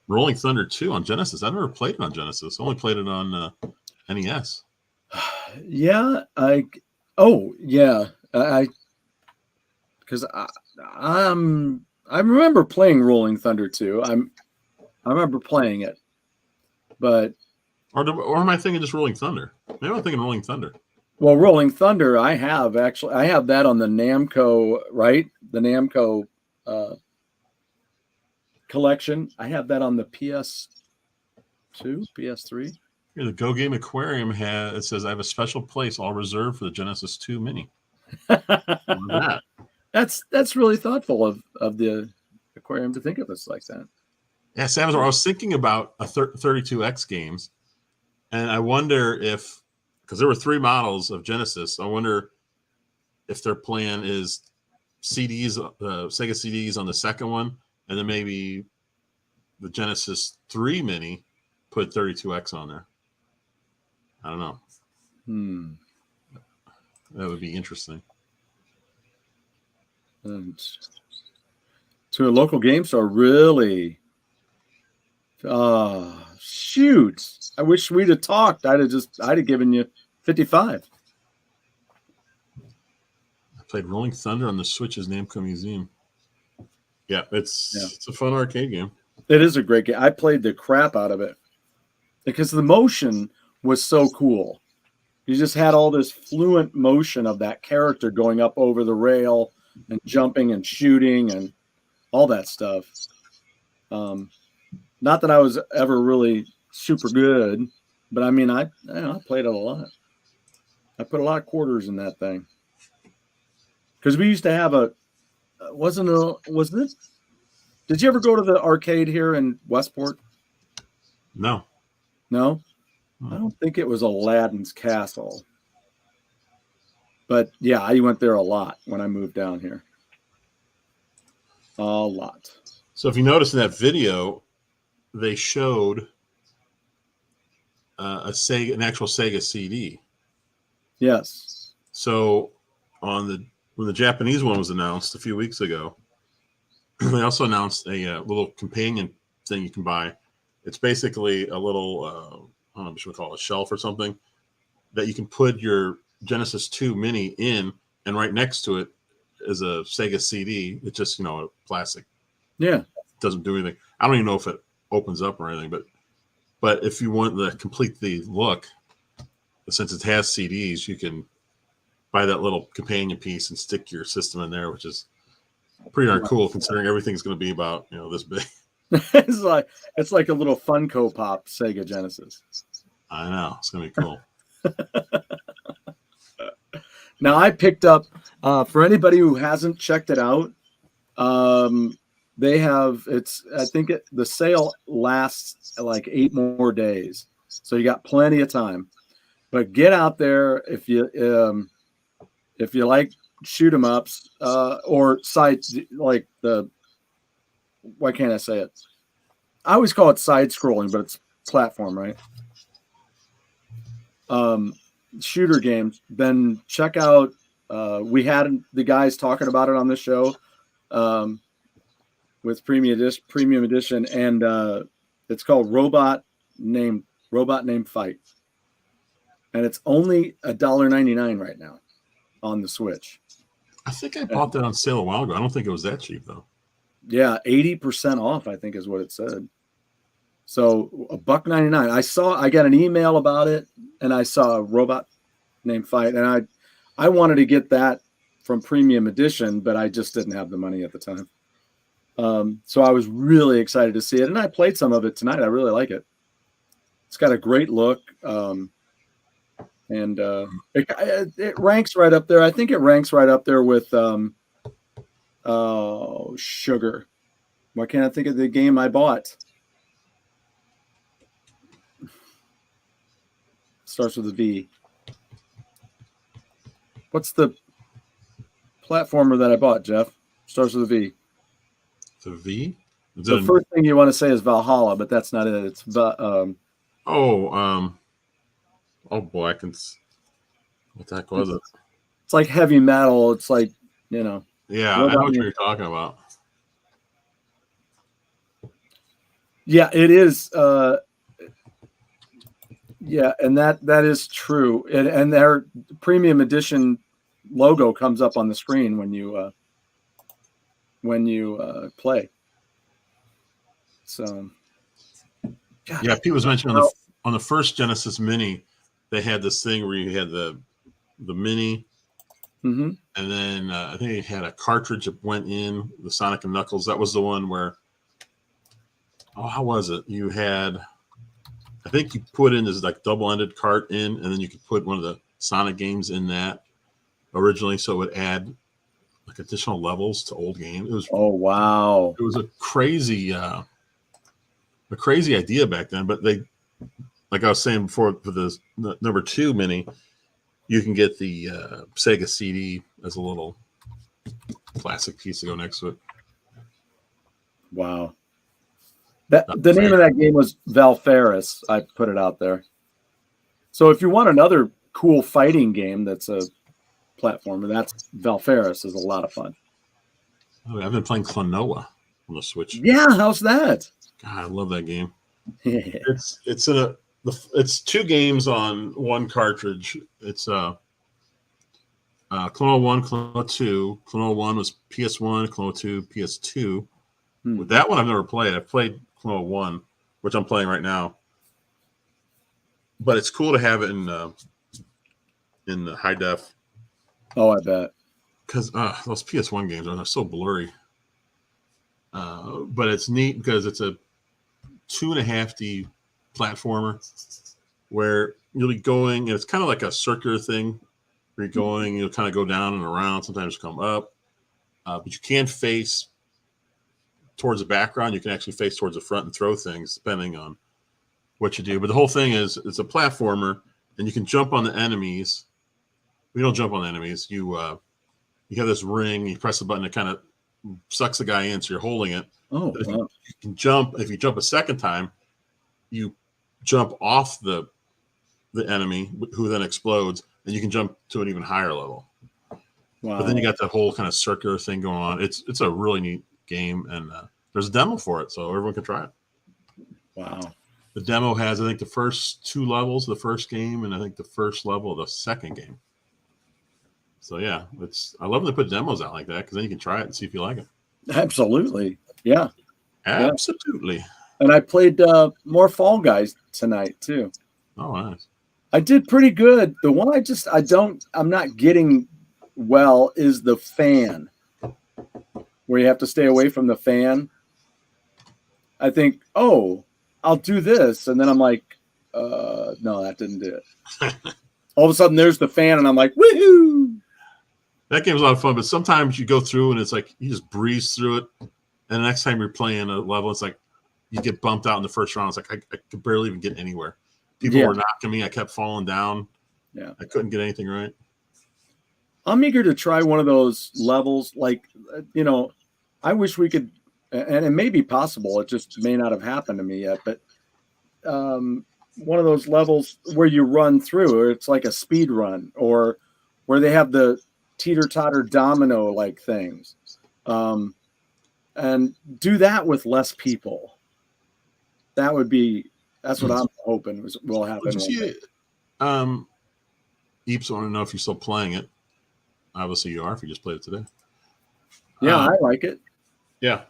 Rolling Thunder 2 on Genesis. I've never played it on Genesis. I only played it on NES. Yeah, because I remember playing Rolling Thunder 2. I remember playing it, but or am I thinking just Rolling Thunder? Maybe I'm thinking Rolling Thunder. Well, Rolling Thunder, I have that on the Namco, right? The Namco collection. I have that on the PS2, PS3. Here, the Go Game Aquarium it says I have a special place all reserved for the Genesis 2 Mini. That? That's really thoughtful of the aquarium to think of us like that. Yeah, Sam, I was thinking about 32X games, and I wonder if, because there were 3 models of Genesis, I wonder if their plan is CDs, Sega CDs on the second one, and then maybe the Genesis 3 Mini put 32X on there. I don't know. That would be interesting. And to a local game store, really? Shoot! I wish we'd have talked. I'd have given you 55. I played Rolling Thunder on the Switch's Namco Museum. Yeah, it's a fun arcade game. It is a great game. I played the crap out of it because the motion was so cool. You just had all this fluent motion of that character going up over the rail and jumping and shooting and all that stuff. Not that I was ever really super good, but I mean, I played it a lot. I put a lot of quarters in that thing because we used to have did you ever go to the arcade here in Westport? No. I don't think it was Aladdin's Castle. But yeah, I went there a lot when I moved down here. A lot. So if you notice in that video, they showed an actual Sega CD. Yes. So when the Japanese one was announced a few weeks ago, they also announced a little companion thing you can buy. It's basically a little, I don't know what you would call it, a shelf or something that you can put your Genesis 2 Mini in, and right next to it is a Sega CD. It's just, a plastic. Yeah. It doesn't do anything. I don't even know if it opens up or anything, but if you want to complete the look, since it has CDs, you can buy that little companion piece and stick your system in there, which is pretty darn cool considering everything's going to be about, this big. it's like a little Funko Pop Sega Genesis. I know. It's going to be cool. Now I picked up, for anybody who hasn't checked it out, they have, the sale lasts like 8 more days. So you got plenty of time, but get out there if you like shoot 'em ups, or sites like why can't I say it? I always call it side scrolling, but it's platform, right? Shooter games. Then check out, we had the guys talking about it on the show, with premium edition, and it's called Robot Named Fight, and it's only $1.99 right now on the Switch. I think I bought that on sale a while ago. I don't think it was that cheap though. Yeah, 80% off, I think is what it said. So $1.99. I got an email about it, and I saw a Robot Named Fight, and I wanted to get that from premium edition, but I just didn't have the money at the time. So I was really excited to see it, and I played some of it tonight. I really like it. It's got a great look, and it ranks right up there. I think it ranks right up there with Sugar. Why can't I think of the game I bought? Starts with a V. What's the platformer that I bought, Jeff? Starts with a V. The V? The first thing you want to say is Valhalla, but that's not it. It's oh boy, what the heck was it? It's like heavy metal. It's like, Yeah, I know what you're talking about. Yeah, it is. Yeah, and that is true. And their premium edition logo comes up on the screen when you play. So, God, yeah, Pete was mentioning on the first Genesis Mini, they had this thing where you had the Mini, mm-hmm. and then I think it had a cartridge that went in the Sonic and Knuckles. That was the one where, how was it? You had, I think you put in this like double-ended cart in, and then you could put one of the Sonic games in that originally, so it would add like additional levels to old games. It was wow! It was a crazy idea back then, but they, like I was saying before, for the number 2 Mini, you can get the Sega CD as a little plastic piece to go next to it. Wow. The name of that game was Valfaris. I put it out there. So if you want another cool fighting game that's a platformer, that's Valfaris. Is a lot of fun. Oh, I've been playing Klonoa on the Switch. Yeah, how's that? God, I love that game. It's 2 games on one cartridge. It's Klonoa 1, Klonoa 2. Klonoa 1 was PS1, Klonoa 2 PS2. With that one, I've never played. I've played Komodo 1, which I'm playing right now. But it's cool to have it in the high def. Oh, I bet. Because those PS1 games are so blurry. But it's neat because it's a 2.5D platformer where you'll be going, and it's kind of like a circular thing where you're going, you'll kind of go down and around, sometimes come up. But you can face towards the background. You can actually face towards the front and throw things depending on what you do. But the whole thing is it's a platformer, and you can jump on the enemies. You don't jump on the enemies. You have this ring. You press the button. It kind of sucks the guy in, so you're holding it. Oh, If wow. you can jump. If you jump a second time, you jump off the enemy, who then explodes, and you can jump to an even higher level. Wow. But then you got that whole kind of circular thing going on. It's a really neat game, and there's a demo for it, so everyone can try it. Wow. The demo has, I think, the first 2 levels of the first game, and I think the first level of the second game. So yeah, I love when they put demos out like that because then you can try it and see if you like it. Absolutely. Yeah. Absolutely. And I played more Fall Guys tonight too. Oh, nice. I did pretty good. The one I'm not getting well is the fan, where you have to stay away from the fan. I think, oh, I'll do this. And then I'm like, no, that didn't do it. All of a sudden there's the fan and I'm like, woohoo! That game's a lot of fun, but sometimes you go through and it's like you just breeze through it. And the next time you're playing a level, it's like you get bumped out in the first round. It's like I could barely even get anywhere. People were knocking me. I kept falling down. Yeah. I couldn't get anything right. I'm eager to try one of those levels. Like, I wish we could, and it may be possible. It just may not have happened to me yet, but one of those levels where you run through, or it's like a speed run, or where they have the teeter-totter domino like things, and do that with less people. That's what I'm hoping will happen. Did you see it? Eeps, I want to know if you're still playing it. Obviously you are if you just played it today. Yeah, I like it. Yeah.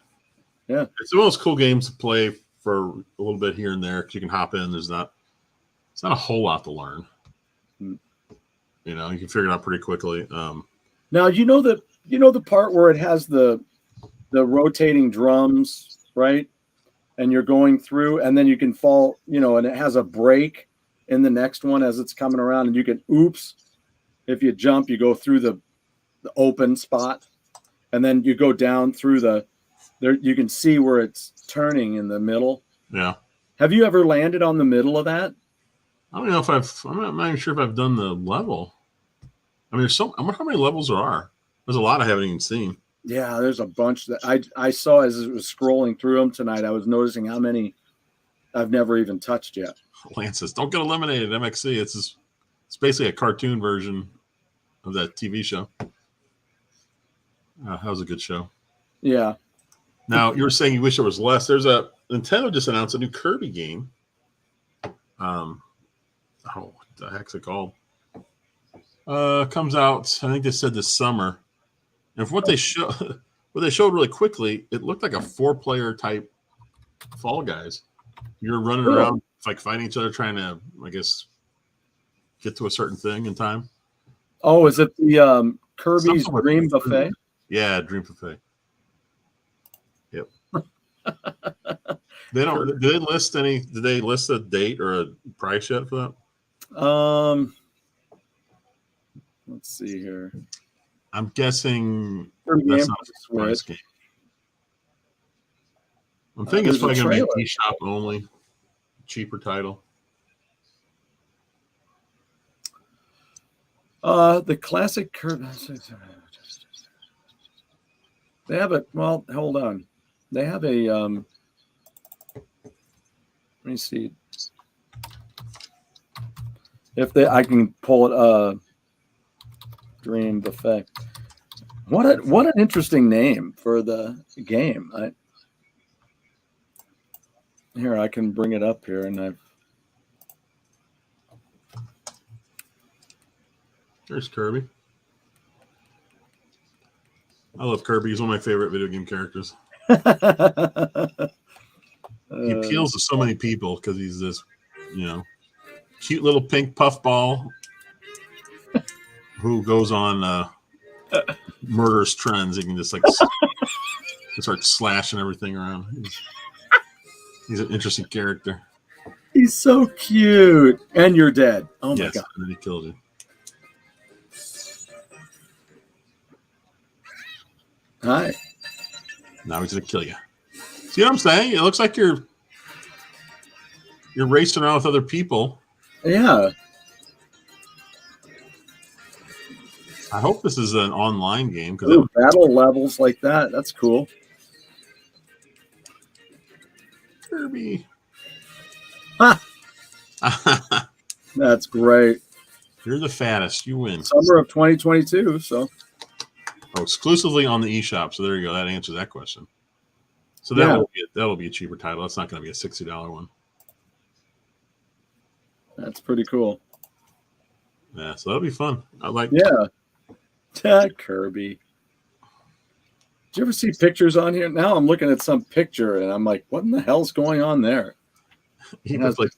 Yeah. It's one of those cool games to play for a little bit here and there because you can hop in. It's not a whole lot to learn. You can figure it out pretty quickly. Now the part where it has the rotating drums, right? And you're going through, and then you can fall, and it has a break in the next one as it's coming around, and you can if you jump, you go through the open spot, and then you go down through there. You can see where it's turning in the middle. Yeah. Have you ever landed on the middle of that? I don't know if I'm not even sure if I've done the level. I mean, I wonder how many levels there are. There's a lot I haven't even seen. Yeah, there's a bunch that I saw as it was scrolling through them tonight. I was noticing how many I've never even touched yet. Lance says, "Don't get eliminated." MXC. It's basically a cartoon version of that TV show. That was a good show. Yeah. Now you were saying you wish there was less. There's a Nintendo just announced a new Kirby game. What the heck's it called? Comes out. I think they said this summer. And for what they showed really quickly, it looked like a 4-player type Fall Guys. You're running around like fighting each other, trying to, I guess, get to a certain thing in time. Oh, is it the Kirby's Dream Buffet? Yeah, Dream Buffet. Yep. Did they list a date or a price yet for that? Let's see here. I'm guessing that's not a price game. I'm thinking it's probably going to be eShop only, cheaper title. The classic Kirby. They have it. Well, hold on. They have a. Let me see. I can pull it. Dream Buffet. What an interesting name for the game. I can bring it up here, and There's Kirby. I love Kirby. He's one of my favorite video game characters. He appeals to so many people because he's this, cute little pink puffball who goes on murderous trends. He can just start slashing everything around. He's an interesting character. He's so cute. And you're dead. Oh my God. And then he killed you. Hi. Now he's gonna kill you. See what I'm saying? It looks like you're racing around with other people. Yeah. I hope this is an online game Ooh, battle levels like that. That's cool. Kirby. Ha! That's great. You're the fattest. You win. Summer of 2022. So. Oh, exclusively on the eShop. So there you go. That answers that question. So that'll be a cheaper title. That's not going to be a $60 one. That's pretty cool. Yeah, so that'll be fun. I like. Yeah, Kirby. Did you ever see pictures on here? Now I'm looking at some picture and I'm like, what in the hell's going on there? He has like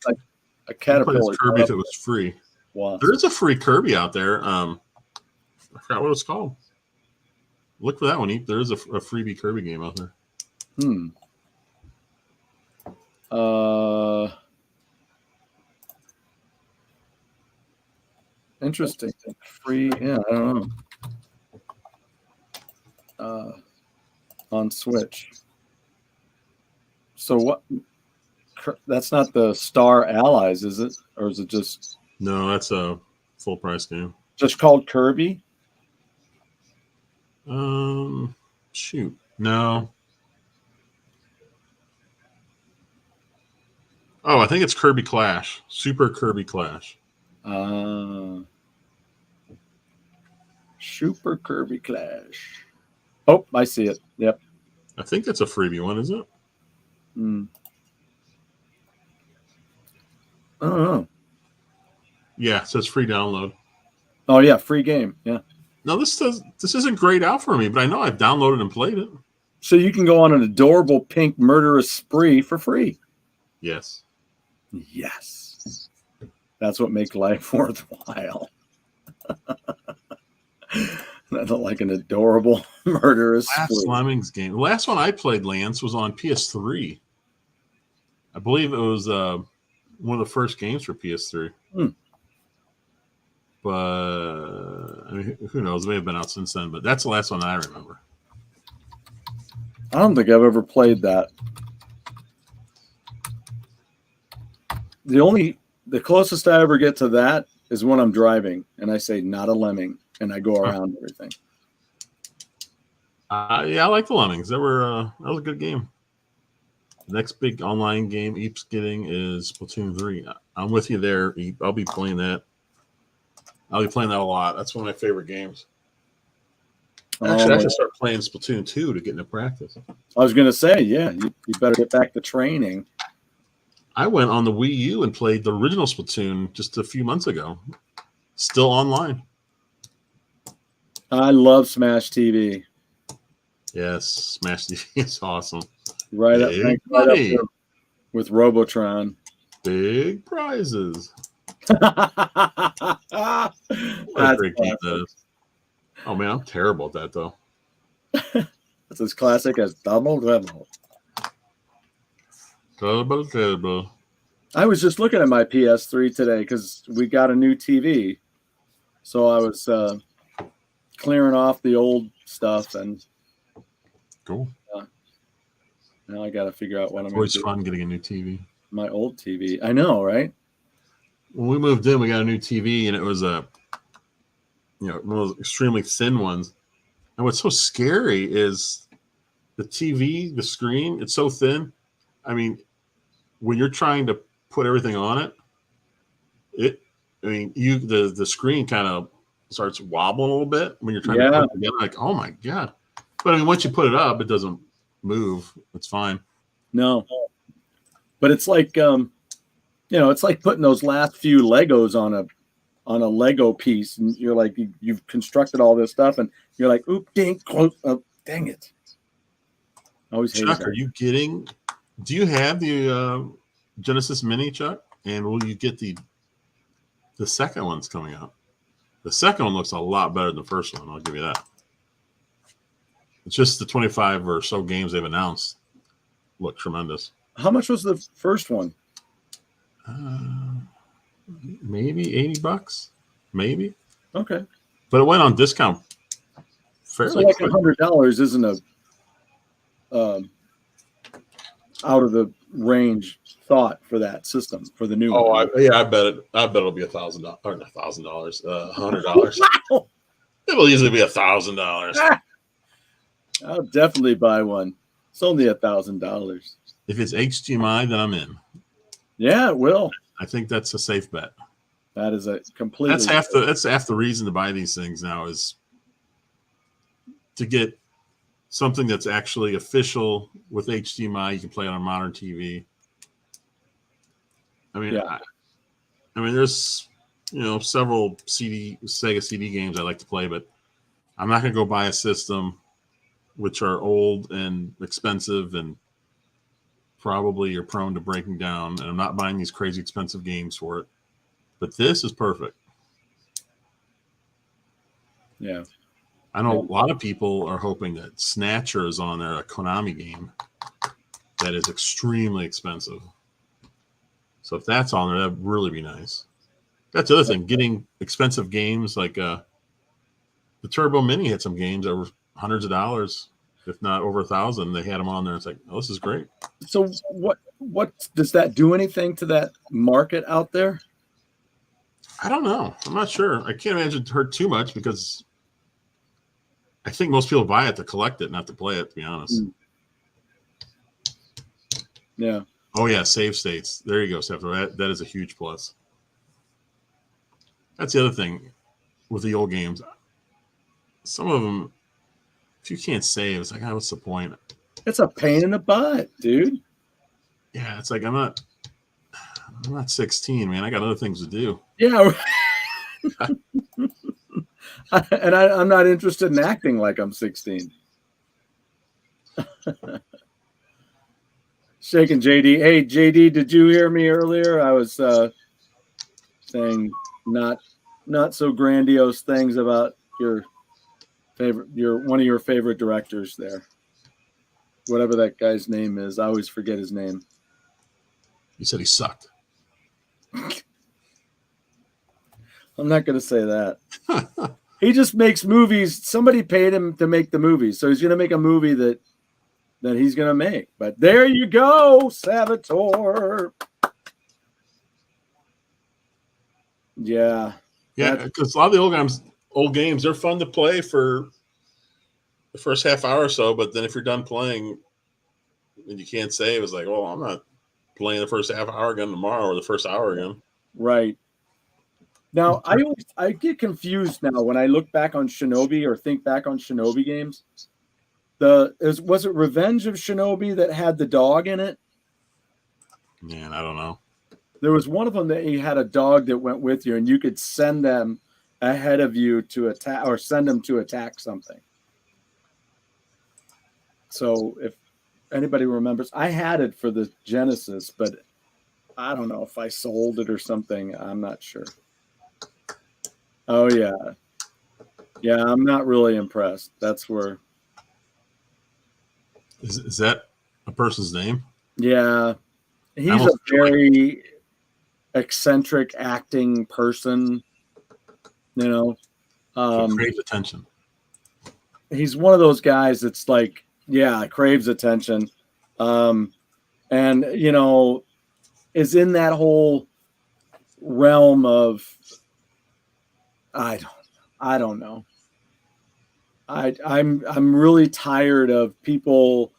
a caterpillar. Kirby if it was free. Wow. There is a free Kirby out there. I forgot what it's called. Look for that one. There is a freebie Kirby game out there. Interesting. Free. Yeah, I don't know. On Switch. So what? That's not the Star Allies, is it? Or is it just? No, that's a full price game. Just called Kirby? Shoot. No. Oh, I think it's Kirby Clash. Super Kirby Clash. Super Kirby Clash. Oh, I see it. Yep. I think that's a freebie one, is it? I don't know. Yeah, it says free download. Oh yeah, free game. Yeah. No, this isn't grayed out for me, but I know I've downloaded and played it. So you can go on an adorable pink murderous spree for free. Yes. Yes. That's what makes life worthwhile. Like an adorable murderous Last Lemmings game. The last one I played, Lance, was on PS3. I believe it was one of the first games for PS3. But I mean, who knows? It may have been out since then, but that's the last one I remember. I don't think I've ever played that. The closest I ever get to that is when I'm driving and I say not a lemming and I go around everything. Yeah, I like the Lemmings. That was a good game. The next big online game Eep's getting is Splatoon 3. I'm with you there, Eep. I'll be playing that. I'll be playing that a lot. That's one of my favorite games. Actually, I should start playing Splatoon 2 to get into practice. I was going to say, yeah, you better get back to training. I went on the Wii U and played the original Splatoon just a few months ago. Still online. I love Smash TV. Yes, Smash TV is awesome. Right up there with Robotron. Big prizes. That's great game that is. Oh man, I'm terrible at that though. That's as classic as Double Dribble. Double. I was just looking at my PS3 today because we got a new TV. So I was clearing off the old stuff and cool. Now I got to figure out what I'm going to do. It's always fun getting a new TV. My old TV. I know, right? When we moved in, we got a new TV and it was one of those extremely thin ones. And what's so scary is the TV, the screen, it's so thin. I mean, when you're trying to put everything on it, the screen kind of starts wobbling a little bit when you're trying to put it together. Like, oh my God. But I mean, once you put it up, it doesn't move. It's fine. No. But it's like, it's like putting those last few Legos on a Lego piece. And you're like, you've constructed all this stuff and you're like, oop, dang it. Always hated Chuck, that. are you getting? Do you have the Genesis Mini, Chuck? And will you get the second one's coming out? The second one looks a lot better than the first one. I'll give you that. It's just the 25 or so games they've announced look tremendous. How much was the first one? Maybe $80, maybe. Okay, But it went on discount so fairly like quick. $100 isn't a out of the range thought for that system for the new one. I bet it'll be $1,000 or not $1,000, $100. Wow. It'll easily be $1,000. I'll definitely buy one. It's only $1,000. If it's HDMI, then I'm in. Yeah, it will. I think that's a safe bet. That is a completely. That's half the reason to buy these things now is to get something that's actually official with HDMI. You can play it on modern TV. I mean, Yeah. I mean, there's several Sega CD games I like to play, but I'm not going to go buy a system which are old and expensive and probably are prone to breaking down. And I'm not buying these crazy expensive games for it. But this is perfect. Yeah. I know a lot of people are hoping that Snatcher is on there, a Konami game that is extremely expensive. So if that's on there, that'd really be nice. That's the other thing, getting expensive games like the Turbo Mini had some games that were hundreds of dollars, if not over 1,000. They had them on there. It's like, oh, this is great. So what does that do anything to that market out there? I don't know. I'm not sure. I can't imagine it hurt too much because I think most people buy it to collect it, not to play it, to be honest. Yeah. Oh, yeah, save states. There you go, Steph. That is a huge plus. That's the other thing with the old games. Some of them, if you can't save, it's like, what's the point? It's a pain in the butt, dude. Yeah, it's like I'm not 16, man. I got other things to do. Yeah. And I'm not interested in acting like I'm 16. Shaking JD. Hey, JD, did you hear me earlier? I was saying not so grandiose things about one of your favorite directors there. Whatever that guy's name is. I always forget his name. You said he sucked. I'm not going to say that. He just makes movies. Somebody paid him to make the movie. So he's going to make a movie that he's going to make. But there you go, Saboteur. Yeah. Yeah, because a lot of the old games, they're fun to play for the first half hour or so. But then if you're done playing and you can't save, it's like, oh, I'm not playing the first half hour again tomorrow or the first hour again. Right. Now, I get confused now when I look back on Shinobi or think back on Shinobi games. Was it Revenge of Shinobi that had the dog in it? Man, I don't know. There was one of them that he had a dog that went with you, and you could send them ahead of you to attack or send them to attack something. So if anybody remembers, I had it for the Genesis, but I don't know if I sold it or something. I'm not sure. Oh, yeah. Yeah, I'm not really impressed. That's where. Is that a person's name? Yeah. He's a very eccentric acting person, So craves attention. He's one of those guys that's like, yeah, craves attention. And, is in that whole realm of, I don't know. I'm really tired of people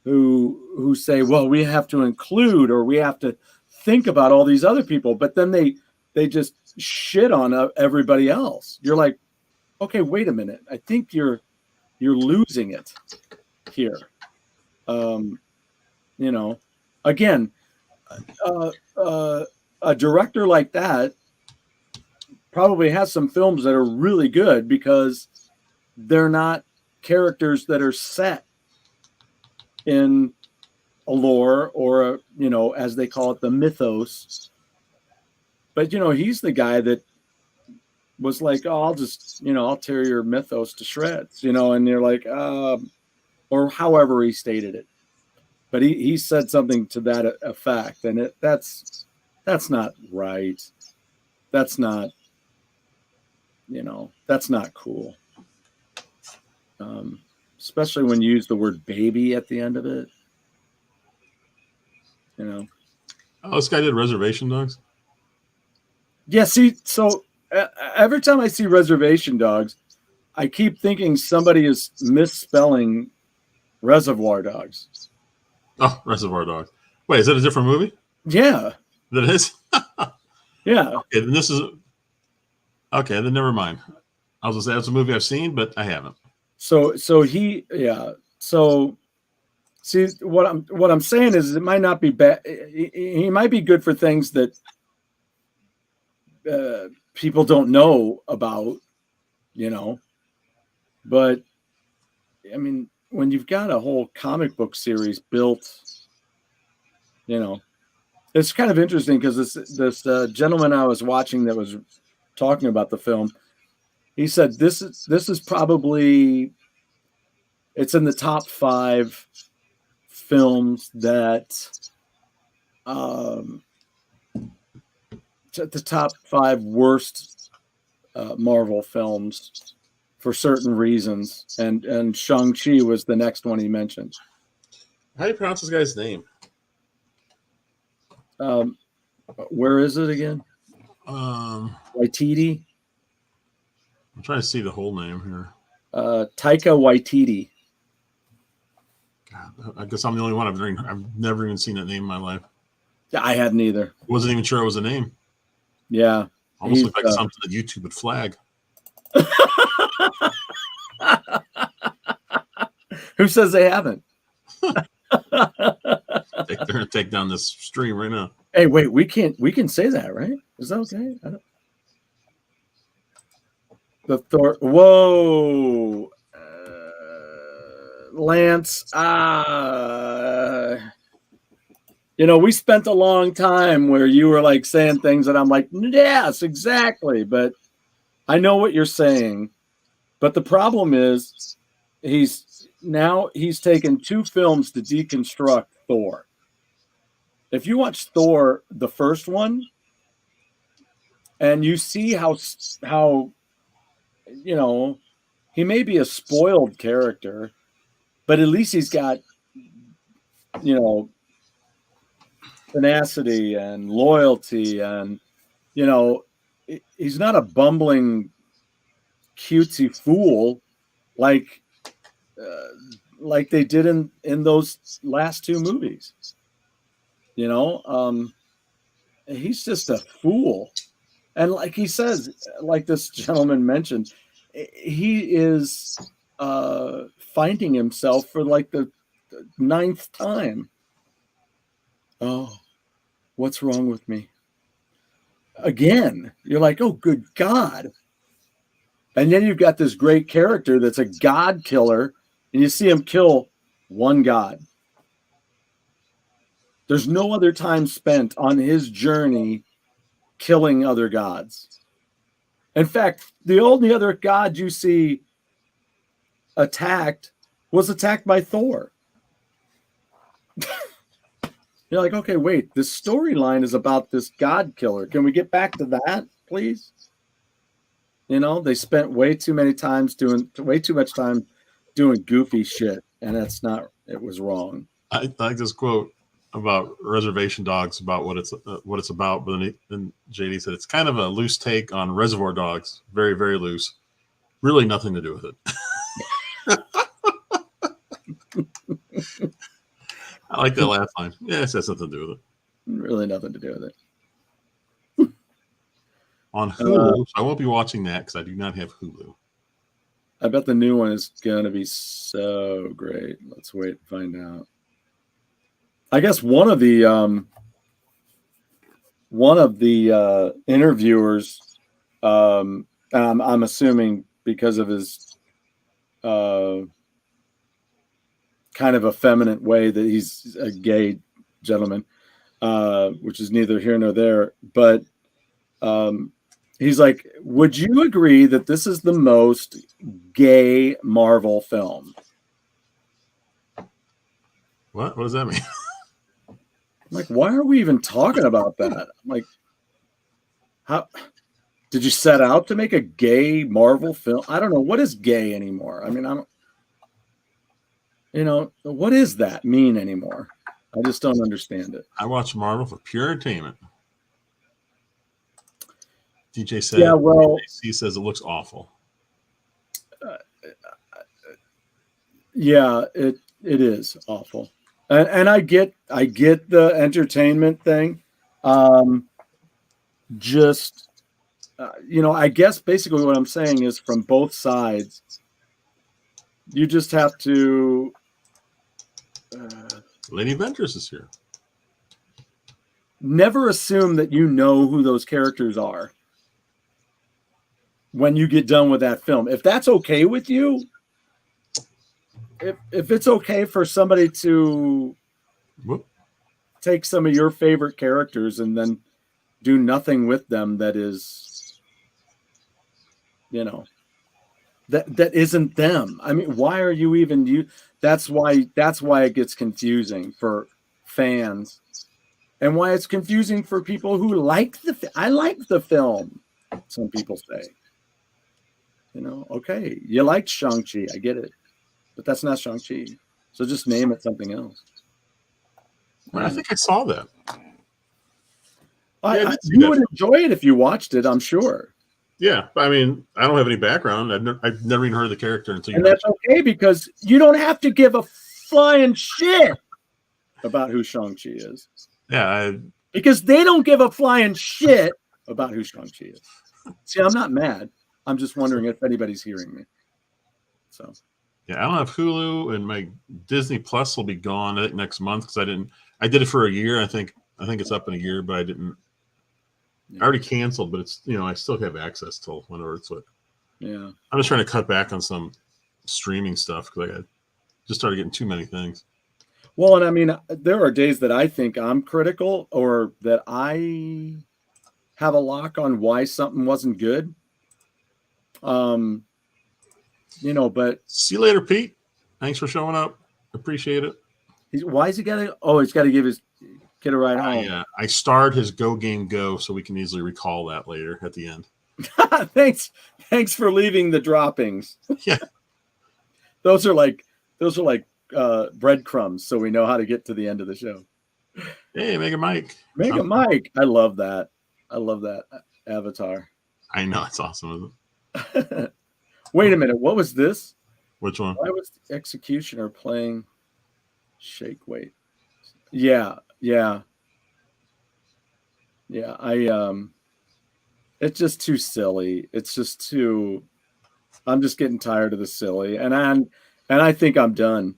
who say, well, we have to include or we have to think about all these other people, but then they just shit on everybody else. You're like, okay, wait a minute. I think you're losing it here. Again, a director like that probably has some films that are really good because they're not characters that are set in a lore or a, you know, as they call it, the mythos. But, you know, he's the guy that was like, oh, I'll just, you know, I'll tear your mythos to shreds, you know, and you're like, or however he stated it. But he said something to that effect, and that's not right. That's not, you know, that's not cool. Especially when you use the word baby at the end of it. You know. Oh, this guy did Reservation Dogs? Yeah, see, so every time I see Reservation Dogs, I keep thinking somebody is misspelling Reservoir Dogs. Oh, Reservoir Dogs. Wait, is that a different movie? Yeah. That is? Yeah. Okay, then this is... Okay, then never mind. I was going to say, that's a movie I've seen, but I haven't. So he, yeah. So, see, what I'm saying is it might not be bad. He might be good for things that people don't know about, you know. But, I mean, when you've got a whole comic book series built, you know, it's kind of interesting because this gentleman I was watching that was talking about the film, he said this is probably, it's in the top 5 films that the top 5 worst Marvel films for certain reasons, and Shang-Chi was the next one he mentioned. How do you pronounce this guy's name? Where is it again? Waititi. I'm trying to see the whole name here. Taika Waititi. God, I guess I'm the only one. I've never even seen that name in my life. Yeah, I hadn't either. Wasn't even sure it was a name. Yeah. Almost looked like something that YouTube would flag. Who says they haven't? They're going to take down this stream right now. Hey, wait, we can say that, right? Is that okay? The Thor. Whoa. Lance. You know, we spent a long time where you were like saying things that I'm like, yes, exactly. But I know what you're saying. But the problem is he's taken 2 films to deconstruct Thor. If you watch Thor, the first one, and you see how you know, he may be a spoiled character, but at least he's got, you know, tenacity and loyalty, and, you know, he's not a bumbling cutesy fool like they did in those last 2 movies. You know, he's just a fool. And like he says, like this gentleman mentioned, he is finding himself for like the 9th time. Oh, what's wrong with me? Again, you're like, oh, good God. And then you've got this great character that's a god killer, and you see him kill one god. There's no other time spent on his journey killing other gods. In fact, the only other god you see attacked was attacked by Thor. You're like, okay, wait, this storyline is about this god killer. Can we get back to that, please? You know, they spent way too much time doing goofy shit, and it was wrong. I like this quote about Reservation Dogs, about what it's about. But then JD said it's kind of a loose take on Reservoir Dogs, very, very loose. Really, nothing to do with it. I like that last line. Yeah, it has nothing to do with it. Really, nothing to do with it. On Hulu, so I won't be watching that because I do not have Hulu. I bet the new one is going to be so great. Let's wait and find out. I guess one of the interviewers, I'm assuming because of his kind kind of effeminate way that he's a gay gentleman, which is neither here nor there. But he's like, would you agree that this is the most gay Marvel film? What does that mean? I'm like, why are we even talking about that? I'm like, how did you set out to make a gay Marvel film? I don't know. What is gay anymore? I mean, I don't, what does that mean anymore? I just don't understand it. I watch Marvel for pure entertainment. DJ said, yeah, well, he says it looks awful. Yeah, it is awful. And I get the entertainment thing. I guess basically what I'm saying is from both sides, you just have to. Lady Ventress is here. Never assume that you know who those characters are when you get done with that film. If that's okay with you, if it's okay for somebody to take some of your favorite characters and then do nothing with them that is, that isn't them. I mean, why are you even that's why it gets confusing for fans, and why it's confusing for people who like I like the film. Some people say, okay, you liked Shang-Chi, I get it, but that's not Shang-Chi. So just name it something else. Well, I think I saw that. You would enjoy it if you watched it, I'm sure. Yeah, I mean, I don't have any background. I've never even heard of the character until you. And that's okay, because you don't have to give a flying shit about who Shang-Chi is. Yeah, because they don't give a flying shit about who Shang-Chi is. See, I'm not mad. I'm just wondering if anybody's hearing me. So. Yeah, I don't have Hulu, and my Disney Plus will be gone, I think, next month, because I did it for a year. I think it's up in a year, but I didn't. I already canceled, but it's I still have access till whenever it's what. Yeah. I'm just trying to cut back on some streaming stuff because I just started getting too many things. Well, and I mean, there are days that I think I'm critical, or that I have a lock on why something wasn't good. But see you later, Pete. Thanks for showing up. Appreciate it. Why is he got to? Oh, he's got to give his kid a ride home. Yeah, I starred his Go Game Go, so we can easily recall that later at the end. Thanks for leaving the droppings. Yeah, those are like breadcrumbs, so we know how to get to the end of the show. Hey, Mega Mike. Mike. I love that. I love that avatar. I know, it's awesome, isn't it? Wait a minute. What was this? Which one? Why was the Executioner playing Shake Weight? Yeah. It's just too silly. It's just too. I'm just getting tired of the silly, and I think I'm done.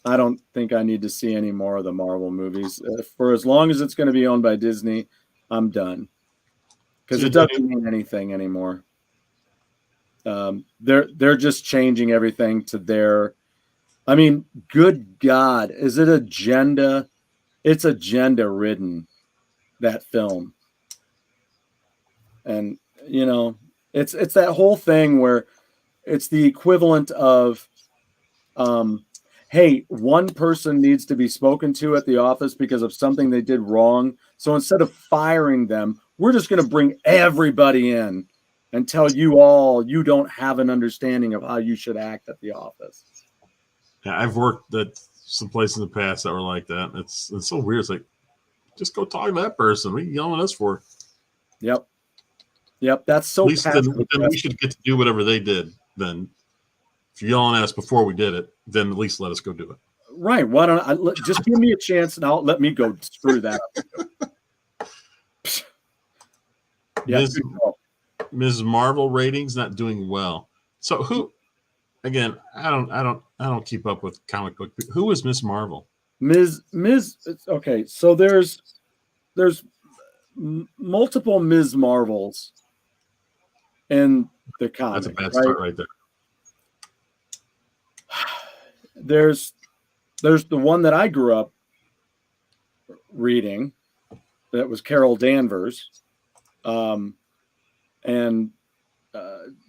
I don't think I need to see any more of the Marvel movies for as long as it's going to be owned by Disney. I'm done, because it doesn't mean anything anymore. They're just changing everything to their. I mean, good God, is it agenda? It's agenda ridden, that film. And it's that whole thing where it's the equivalent of, hey, one person needs to be spoken to at the office because of something they did wrong. So instead of firing them, we're just going to bring everybody in and tell you all you don't have an understanding of how you should act at the office. Yeah, I've worked at some places in the past that were like that. It's so weird. It's like, just go talk to that person. What are you yelling at us for? Yep. That's so. At least then we should get to do whatever they did. Then, if you're yelling at us before we did it, then at least let us go do it. Right. Why don't I just give me a chance and let me go screw that up. Yeah. Ms. Marvel ratings not doing well. So who? Again, I don't keep up with comic book. Who is Ms. Marvel? Ms. Okay, so there's multiple Ms. Marvels in the comic. That's a bad start right there. There's there's the one that I grew up reading that was Carol Danvers. And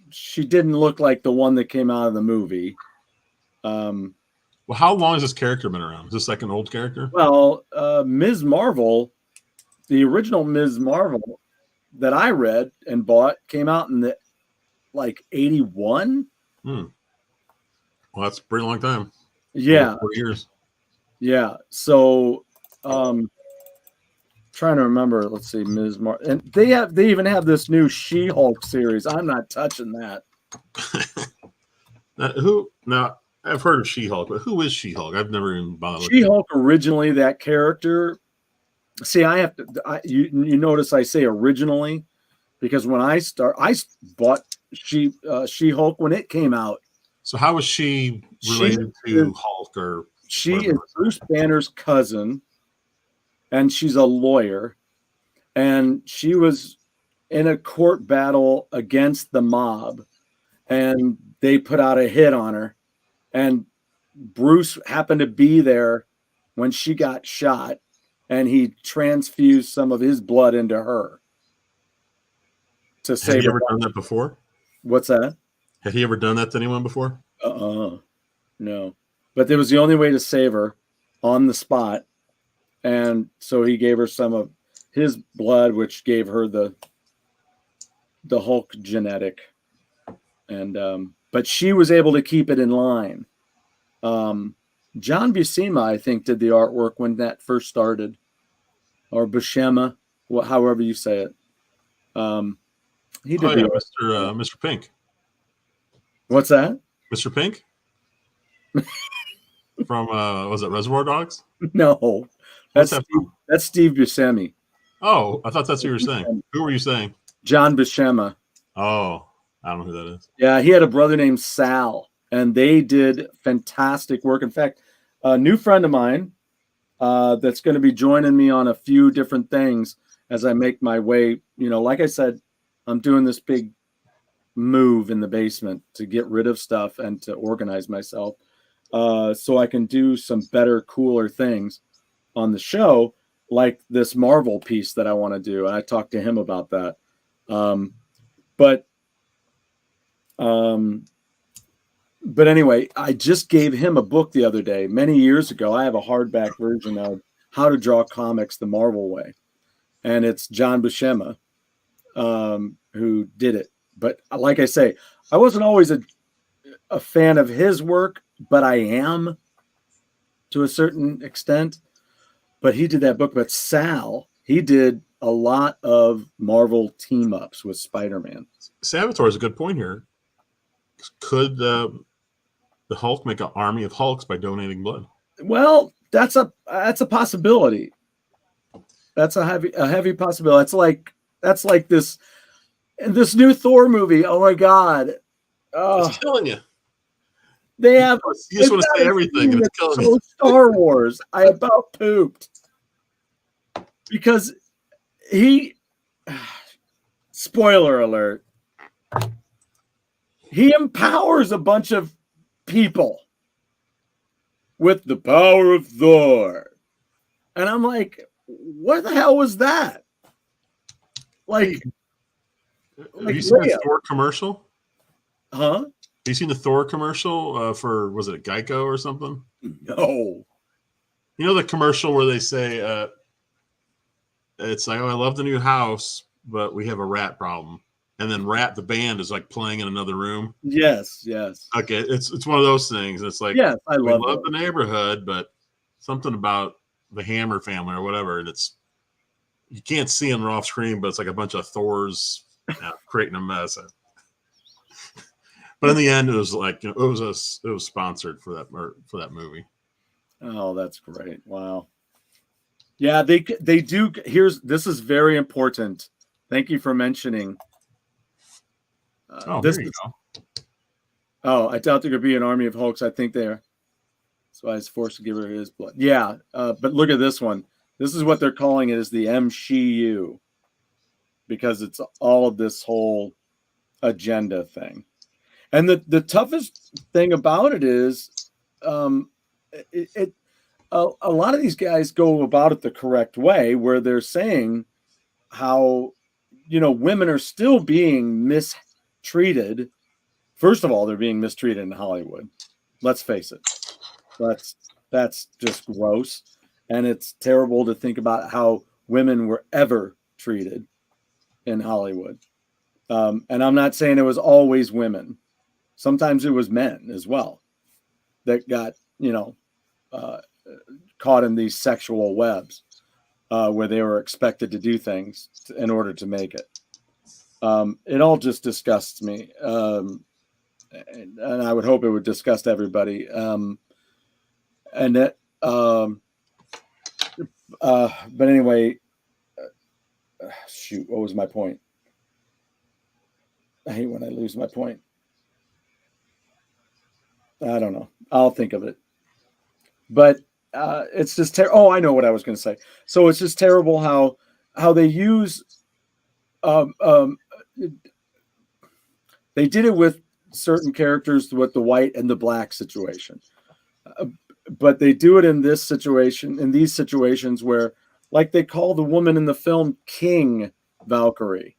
she didn't look like the one that came out of the movie. Well, how long has this character been around? Is this like an old character? Well, Ms. Marvel, the original Ms. Marvel that I read and bought came out in the like 81. Well, that's a pretty long time. Yeah. 4 years. Yeah. So, trying to remember. Let's see, Ms. Marvel, and they even have this new She-Hulk series. I'm not touching that. Now I've heard of She-Hulk, but who is She-Hulk? I've never even bothered. She-Hulk originally, that character. See, I have to. You notice I say originally because when I bought She-Hulk when it came out. So how is she related to Hulk? Or she is Bruce Banner's cousin, and she's a lawyer, and she was in a court battle against the mob, and they put out a hit on her, and Bruce happened to be there when she got shot, and he transfused some of his blood into her to save her. Have you ever done that before? What's that? Had he ever done that to anyone before? No. But it was the only way to save her on the spot. And so he gave her some of his blood, which gave her the Hulk genetic. And but she was able to keep it in line. John Buscema, I think, did the artwork when that first started. Or Buscema, however you say it. He did Mr. Pink. What's that? Mr. Pink? From was it Reservoir Dogs? No. That's Steve Buscemi. Oh, I thought that's who you were saying. Who were you saying? John Buscema. Oh, I don't know who that is. Yeah, he had a brother named Sal, and they did fantastic work. In fact, a new friend of mine that's going to be joining me on a few different things as I make my way. You know, like I said, I'm doing this big move in the basement to get rid of stuff and to organize myself so I can do some better, cooler things on the show, like this Marvel piece that I want to do. And I talked to him about that. But anyway, I just gave him a book the other day, many years ago. I have a hardback version of How to Draw Comics the Marvel Way. And it's John Buscema who did it. But like I say, I wasn't always a fan of his work, but I am to a certain extent. But he did that book. But Sal, he did a lot of Marvel team-ups with Spider-Man. Salvatore is a good point here. Could the Hulk make an army of Hulks by donating blood? Well, that's a possibility. That's a heavy possibility. That's like this new Thor movie. Oh my God! It's killing you. They have. You just want to say everything, and it's killing you. Star Wars. I about pooped because he. Spoiler alert. He empowers a bunch of people with the power of Thor. And I'm like, what the hell was that? Have you seen the Thor commercial? Huh? Have you seen the Thor commercial for, was it Geico or something? No. You know the commercial where they say, it's like, oh, I love the new house, but we have a rat problem. And then Rat the band is like playing in another room. Yes. Okay, it's one of those things. It's like, yes, I love the neighborhood, but something about the Hammer family or whatever, and you can't see them off screen, but it's like a bunch of Thors creating a mess. But in the end, it was like, it was sponsored for that movie. Oh, that's great! Wow. Yeah, they do. This is very important. Thank you for mentioning. There you go. Oh, I doubt there could be an army of Hulks. I think they're. That's why he's forced to give her his blood. Yeah, but look at this one. This is what they're calling it, is the MCU, because it's all of this whole agenda thing. And the toughest thing about it is, a lot of these guys go about it the correct way, where they're saying how, women are still being mistreated. First of all, they're being mistreated in Hollywood. Let's face it. That's just gross. And it's terrible to think about how women were ever treated in Hollywood. And I'm not saying it was always women. Sometimes it was men as well that got, caught in these sexual webs where they were expected to do things in order to make it. It all just disgusts me. And I would hope it would disgust everybody. But anyway, shoot, what was my point? I hate when I lose my point. I don't know. I'll think of it. But it's just terrible. Oh, I know what I was going to say. So it's just terrible how they use. They did it with certain characters with the white and the black situation, but they do it in this situation, in these situations where, like, they call the woman in the film King Valkyrie.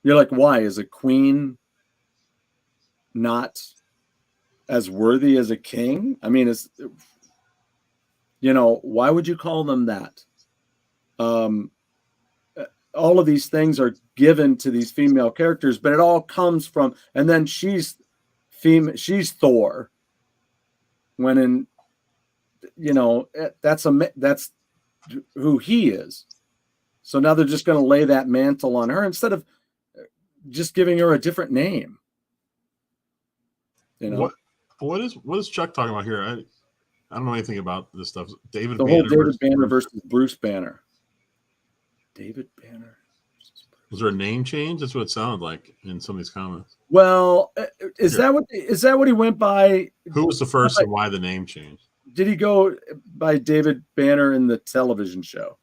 You're like, why is a queen not as worthy as a king? I mean, it's, why would you call them that? All of these things are given to these female characters, but it all comes from, and then she's Thor. When in, that's who he is. So now they're just going to lay that mantle on her instead of just giving her a different name. What is Chuck talking about here? I don't know anything about this stuff. David the Banner whole David Banner versus Bruce Banner. David Banner. Was there a name change? That's what it sounded like in some of these comments. Well, is that what he went by? Who was the first and why the name changed? Did he go by David Banner in the television show?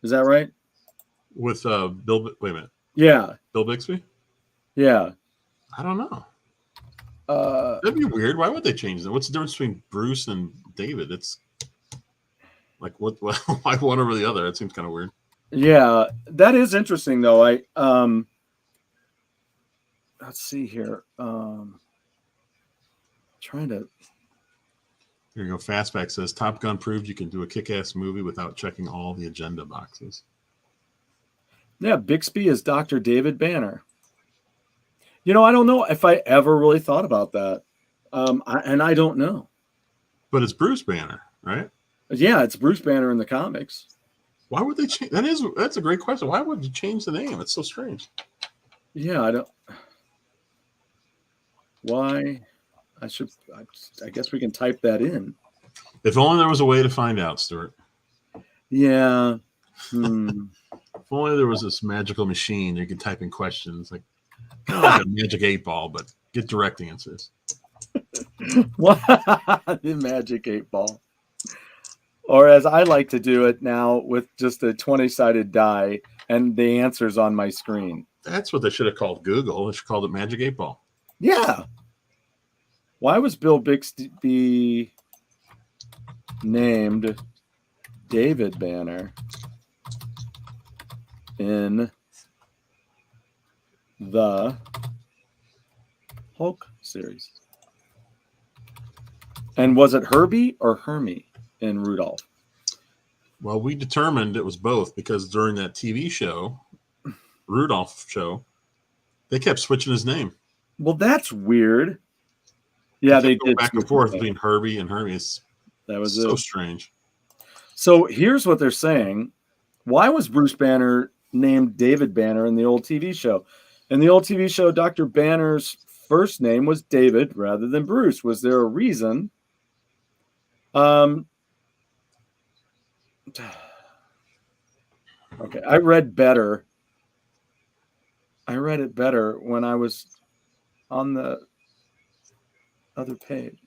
Is that right? With Bill, wait a minute. Yeah. Bill Bixby? Yeah. I don't know. That'd be weird. Why would they change that? What's the difference between Bruce and David? It's like why one over the other? It seems kind of weird. Yeah, that is interesting though. Let's see here. Trying to. Here you go. Fastback says Top Gun proved you can do a kick-ass movie without checking all the agenda boxes. Yeah, Bixby is Dr. David Banner. I don't know if I ever really thought about that. I don't know. But it's Bruce Banner, right? Yeah, it's Bruce Banner in the comics. Why would they change? That's a great question. Why would you change the name? It's so strange. Yeah, I don't. Why? I guess we can type that in. If only there was a way to find out, Stuart. Yeah. If only there was this magical machine you could type in questions like a magic 8-ball, but get direct answers. The magic 8-ball. Or as I like to do it now with just a 20-sided die and the answers on my screen. That's what they should have called Google. They should have called it Magic 8-Ball. Yeah. Why was Bill Bixby named David Banner in the Hulk series? And was it Herbie or Hermie in Rudolph? Well, we determined it was both because during that TV show, Rudolph show, they kept switching his name. Well, that's weird. Yeah, they did back and forth between Herbie and Hermie. That was so strange. So here's what they're saying. Why was Bruce Banner named David Banner in the old TV show? In the old TV show, Dr. Banner's first name was David rather than Bruce. Was there a reason? Okay, I read it better when I was on the other page. It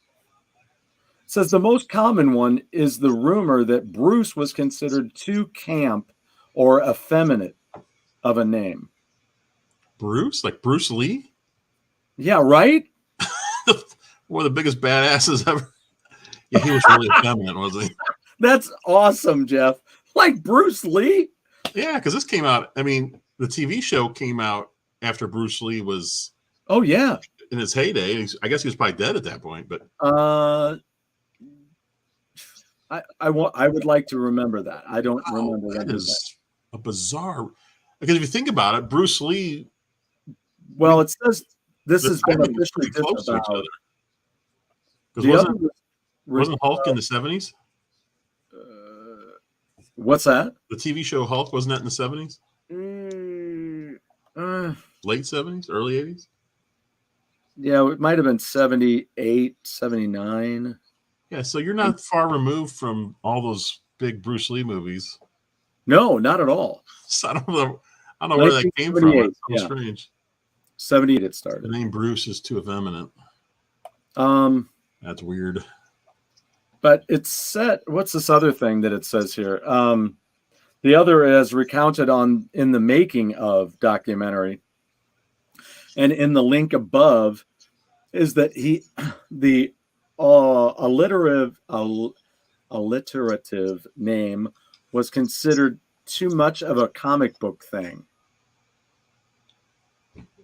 says the most common one is the rumor that Bruce was considered too camp or effeminate of a name. Bruce? Like Bruce Lee? Yeah, right? One of the biggest badasses ever. Yeah, he was really effeminate, wasn't he? That's awesome, Jeff. Like Bruce Lee. Yeah, because this came out. I mean, the TV show came out after Bruce Lee was Oh yeah. in his heyday. I guess he was probably dead at that point. But I would like to remember that. I don't remember that that. is a bizarre. Because if you think about it, Bruce Lee. Well, it says this the has been timing was officially pretty close to each disavowed. other. Because wasn't Hulk uh, in the 70s? What's that? The TV show Hulk, wasn't that in the 70s? Late 70s, early 80s? Yeah, it might have been 78, 79. Yeah, so you're not far removed from all those big Bruce Lee movies. No, not at all. So I don't know where that came from. It's so strange. 78 it started. The name Bruce is too effeminate. That's weird. But it's set. What's this other thing that it says here? The other is recounted in the making of documentary, and in the link above is that the alliterative name was considered too much of a comic book thing.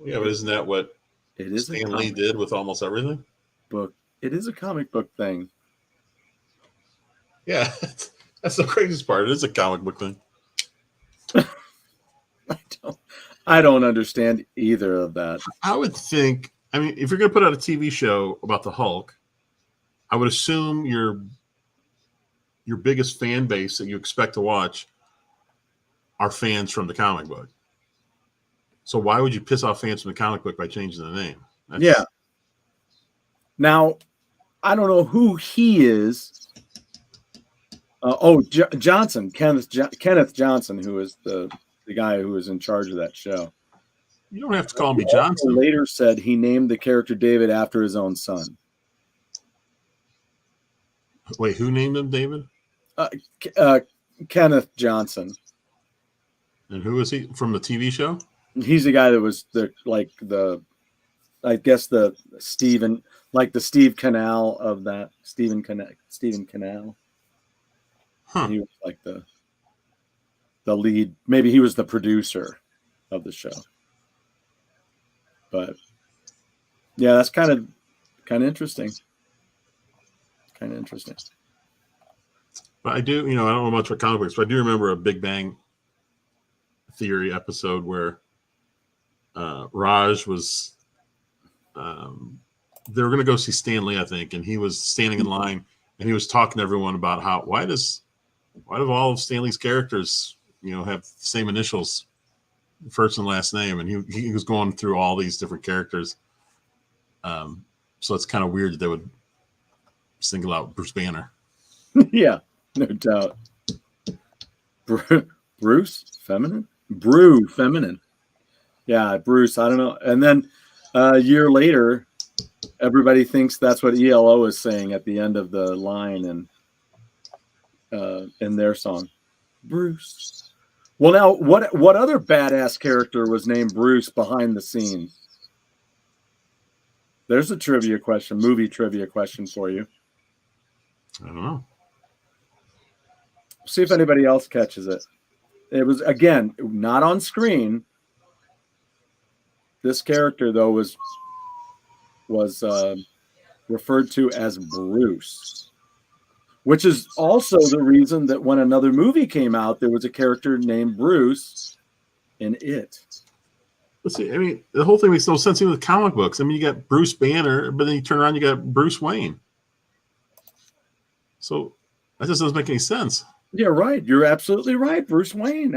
Yeah, but isn't that what it is? Stan Lee did with almost everything? Book. It is a comic book thing. Yeah, that's the craziest part. It is a comic book thing. I don't understand either of that. I would think. I mean, if you're going to put out a TV show about the Hulk, I would assume your biggest fan base that you expect to watch are fans from the comic book. So why would you piss off fans from the comic book by changing the name? Yeah. Now, I don't know who he is. Johnson, Kenneth Johnson, who is the guy who was in charge of that show. You don't have to call me Johnson. Later said he named the character David after his own son. Wait, who named him David? Kenneth Johnson. And who is he from the TV show? He's the guy that was the Steve Canal of that. Stephen Canal. Huh. He was like the lead. Maybe he was the producer of the show. But yeah, that's kind of interesting. Kind of interesting. But I do, I don't know much about comic books, but I do remember a Big Bang Theory episode where Raj was they were going to go see Stan Lee, I think, and he was standing in line and he was talking to everyone about why do all of Stan Lee's characters have the same initials, first and last name, and he was going through all these different characters. So it's kind of weird that they would single out Bruce Banner. Yeah, no doubt. Bruce, feminine? Brew, feminine. Yeah, Bruce, I don't know. And then a year later, everybody thinks that's what ELO is saying at the end of the line in their song. Bruce. Well, now, what other badass character was named Bruce behind the scenes? There's a movie trivia question for you. I don't know. See if anybody else catches it. It was, again, not on screen. This character, though, was referred to as Bruce, which is also the reason that when another movie came out, there was a character named Bruce in it. Let's see. I mean, the whole thing makes no sense even with comic books. I mean, you got Bruce Banner, but then you turn around, you got Bruce Wayne. So that just doesn't make any sense. Yeah, right. You're absolutely right. Bruce Wayne.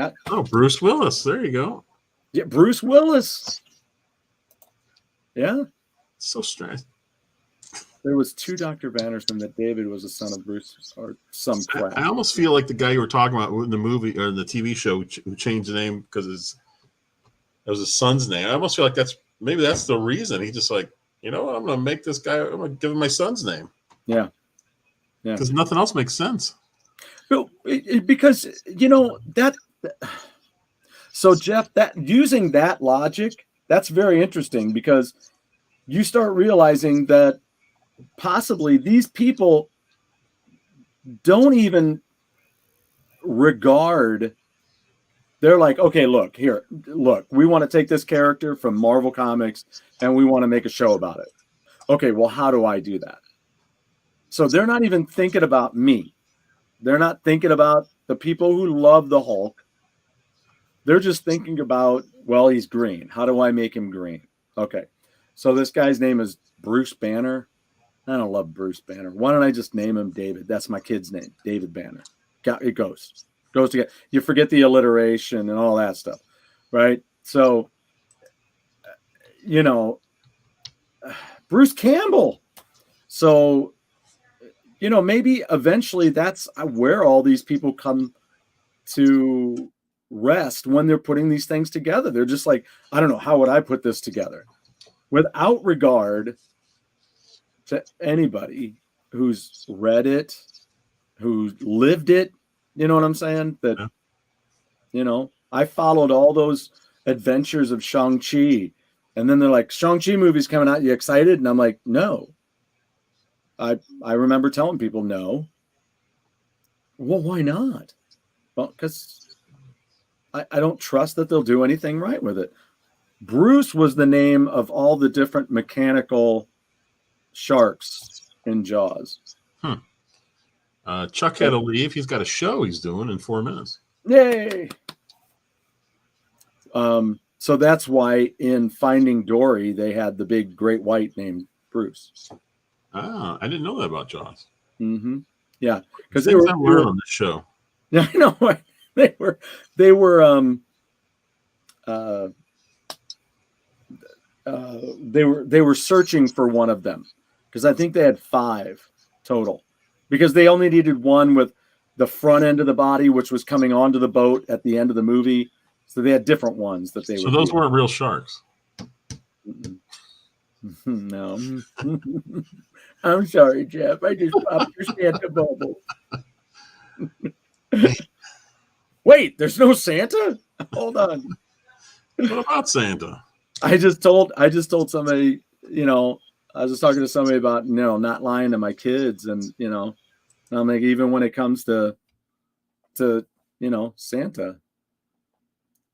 Bruce Willis. There you go. Yeah, Bruce Willis. Yeah. So strange. There was 2 Dr. Banners and that David was a son of Bruce or some crap. I almost feel like the guy you were talking about in the movie or in the TV show who changed the name because it was his son's name. I almost feel like that's the reason. He just like, you know what? I'm going to make this guy, I'm going to give him my son's name. Yeah. Yeah. Because nothing else makes sense. Because, that. So, Jeff, using that logic, that's very interesting because you start realizing that possibly these people don't even regard. They're like, okay, look, we want to take this character from Marvel Comics and we want to make a show about it. Okay, well, how do I do that? So they're not even thinking about me. They're not thinking about the people who love the Hulk. They're just thinking about, well, he's green. How do I make him green? Okay, so this guy's name is Bruce Banner. I don't love Bruce Banner. Why don't I just name him David? That's my kid's name, David Banner. It goes together. You forget the alliteration and all that stuff, right? So, Bruce Campbell. So, maybe eventually that's where all these people come to rest when they're putting these things together. They're just like, I don't know, how would I put this together? Without regard to anybody who's read it, who lived it. You know what I'm saying? That, I followed all those adventures of Shang-Chi. And then they're like, Shang-Chi movie's coming out. You excited? And I'm like, no. I remember telling people no. Well, why not? Well, because I don't trust that they'll do anything right with it. Bruce was the name of all the different mechanical sharks in Jaws. Chuck had to leave. He's got a show he's doing in 4 minutes. Yay! So that's why in Finding Dory they had the big great white named Bruce. Ah, I didn't know that about Jaws. Mm-hmm. Yeah, because they were on this show. Yeah, I know. They were searching for one of them because I think they had 5 total. Because they only needed one with the front end of the body, which was coming onto the boat at the end of the movie. So they had different ones that they. So those weren't real sharks. No. I'm sorry, Jeff. I just popped your Santa bubble. Wait, there's no Santa? Hold on. What about Santa? I just told somebody, I was just talking to somebody about, not lying to my kids. And, I'm like, even when it comes to Santa,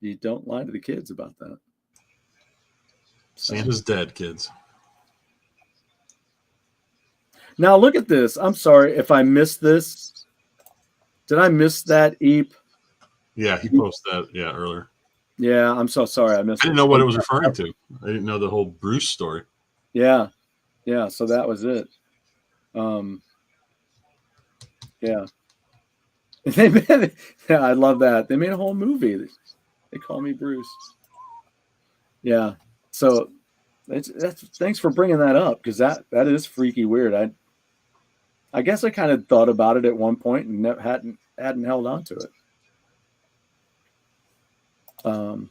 you don't lie to the kids about that. Santa's dead, kids. Now look at this. I'm sorry if I missed this. Did I miss that, Eep? Yeah, he posted that, earlier. Yeah, I'm so sorry. I missed it. I didn't know what it was referring to. I didn't know the whole Bruce story. Yeah, so that was it. Yeah. I love that. They made a whole movie. They call me Bruce. Yeah. So that's thanks for bringing that up because that is freaky weird. I guess I kind of thought about it at one point and hadn't held on to it. Well,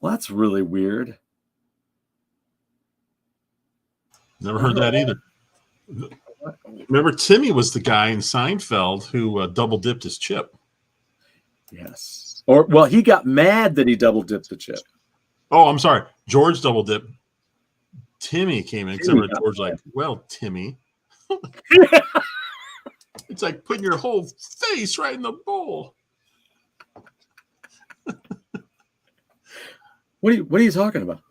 that's really weird. Never heard that either. Remember, Timmy was the guy in Seinfeld who double dipped his chip. Yes. He got mad that he double dipped the chip. Oh, I'm sorry. George double dipped. Timmy came in. George like, well, Timmy. It's like putting your whole face right in the bowl. What are you talking about?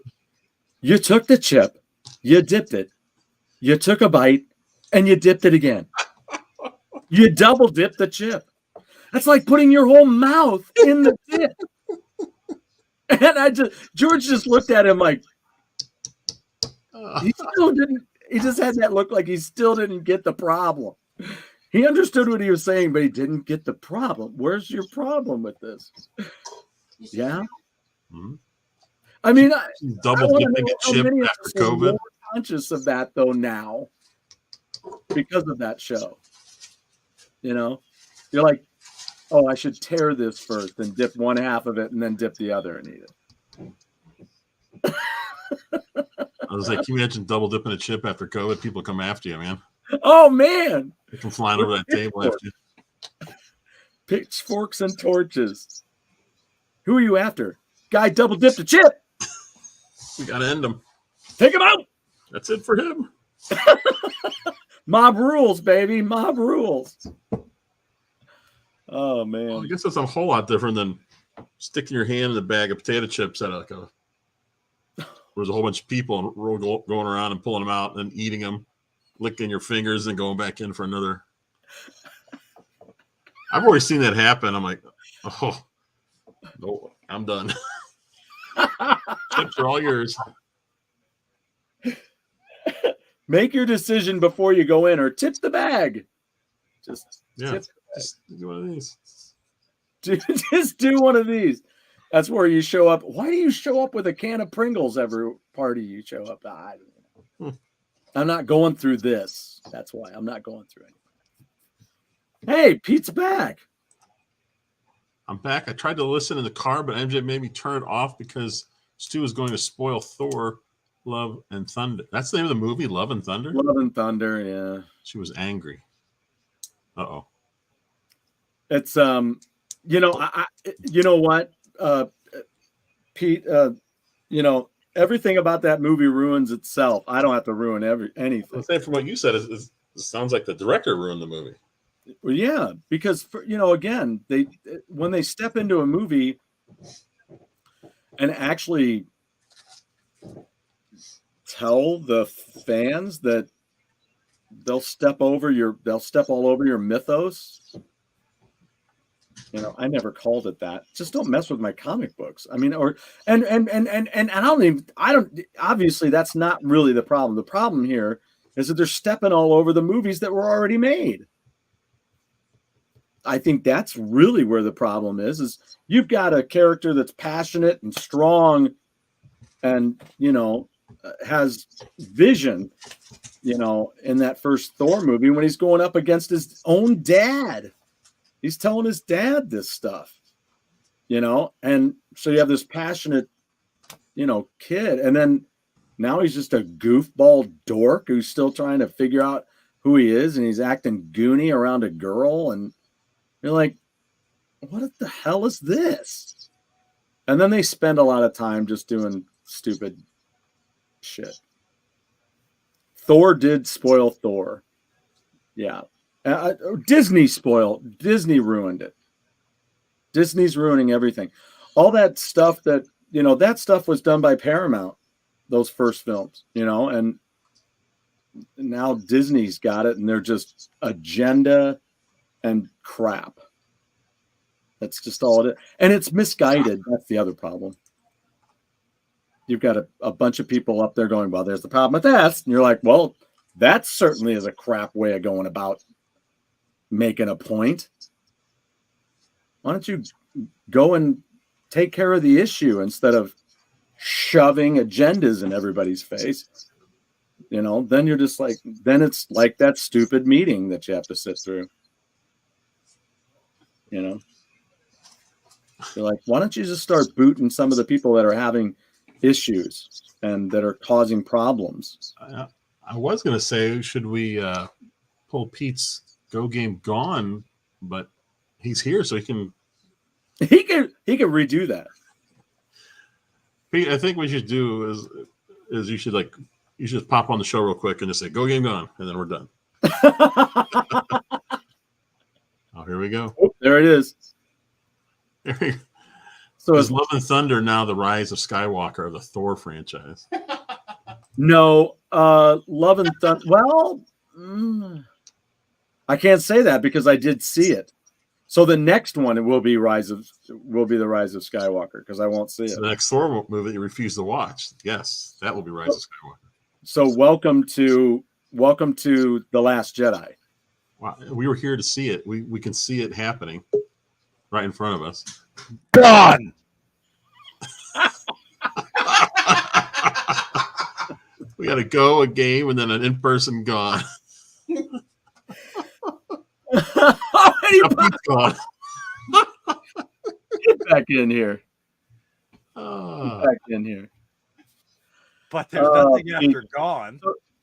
You took the chip, you dipped it, you took a bite, and you dipped it again. You double dipped the chip. That's like putting your whole mouth in the dip. And George just looked at him like he still didn't. He just had that look like he still didn't get the problem. He understood what he was saying, but he didn't get the problem. Where's your problem with this? Yeah. Mm-hmm. I mean, double dipping a chip after COVID. More conscious of that though now, because of that show. You're like, oh, I should tear this first and dip one half of it and then dip the other and eat it. I was like, can you imagine double dipping a chip after COVID? People come after you, man. Oh man! They come flying over that table after you. Pitchforks and torches. Who are you after? Guy double dipped a chip. We gotta end him. Take him out. That's it for him. Mob rules, baby. Mob rules. Oh man. Well, I guess that's a whole lot different than sticking your hand in a bag of potato chips at there's a whole bunch of people going around and pulling them out and eating them, licking your fingers and going back in for another. I've already seen that happen. I'm like, oh, no, I'm done. Chips are all yours. Make your decision before you go in, or tip the bag. Just do one of these. Just do one of these. That's where you show up. Why do you show up with a can of Pringles every party you show up? I don't know. I'm not going through this. That's why I'm not going through it. Hey, Pete's back. I'm back. I tried to listen in the car, but MJ made me turn it off because Stu was going to spoil Thor, Love and Thunder. That's the name of the movie, Love and Thunder? Love and Thunder, yeah. She was angry. Uh-oh. It's you know, you know what, Pete, you know, everything about that movie ruins itself. I don't have to ruin anything. I'm saying from what you said, it sounds like the director ruined the movie. Well, yeah, because you know, again, when they step into a movie and actually tell the fans that they'll step all over your mythos. You know, I never called it that. Just don't mess with my comic books. I mean, and I don't obviously that's not really the problem. The problem here is that they're stepping all over the movies that were already made. I think that's really where the problem is you've got a character that's passionate and strong and, you know, has vision, you know, in that first Thor movie when he's going up against his own dad. He's telling his dad this stuff, you know, and so you have this passionate, you know, kid. And then now he's just a goofball dork who's still trying to figure out who he is. And he's acting goony around a girl. And you're like, what the hell is this? And then they spend a lot of time just doing stupid shit. Thor did spoil Thor. Yeah. Disney ruined it. Disney's ruining everything. All that stuff that, you know, that stuff was done by Paramount, those first films, you know, and now Disney's got it and they're just agenda and crap. That's just all it is. And it's misguided. That's the other problem. You've got a bunch of people up there going, well, there's the problem with that. And you're like, well, that certainly is a crap way of going about making a point. Why don't you go and take care of the issue instead of shoving agendas in everybody's face? You know, then you're just like, then it's like that stupid meeting that you have to sit through. You know, you're like, why don't you just start booting some of the people that are having issues and that are causing problems? I was going to say, should we pull Pete's Go Game Gone, but he's here, so he can redo that. Pete, I think what you should do is you should just pop on the show real quick and just say Go Game Gone, and then we're done. Oh, here we go. Oh, there it is. So is Love and Thunder now the rise of Skywalker of the Thor franchise? No, Love and Thunder. Well, I can't say that because I did see it. So the next one will be the Rise of Skywalker because I won't see it. The next Thor movie you refuse to watch. Yes, that will be Rise of Skywalker. So welcome to The Last Jedi. Wow, we were here to see it. We can see it happening right in front of us. Gone. We got to go a game and then an in-person gone. Gone. Get back in here. Get back in here. But there's nothing after Gone.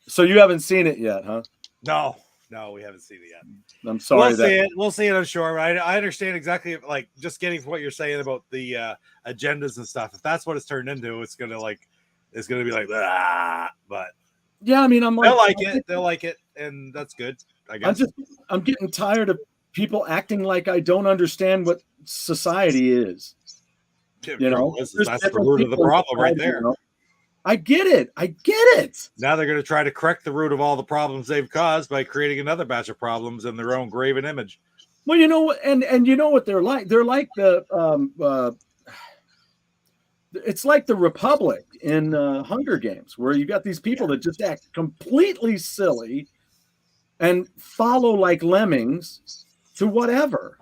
So you haven't seen it yet, huh? No, we haven't seen it yet. I'm sorry. We'll see it, I'm sure. I understand exactly, like, just getting what you're saying about the agendas and stuff. If that's what it's turned into, it's gonna be like, but Yeah, I mean, I'm like, They'll like it. They'll like it, and that's good. I guess. I'm getting tired of people acting like I don't understand what society is. You know, that's the root of the problem right there. You know? I get it. Now they're going to try to correct the root of all the problems they've caused by creating another batch of problems in their own graven image. Well, you know, and you know what they're like. They're like it's like the Republic in Hunger Games, where you got these people that just act completely silly and follow like lemmings to whatever.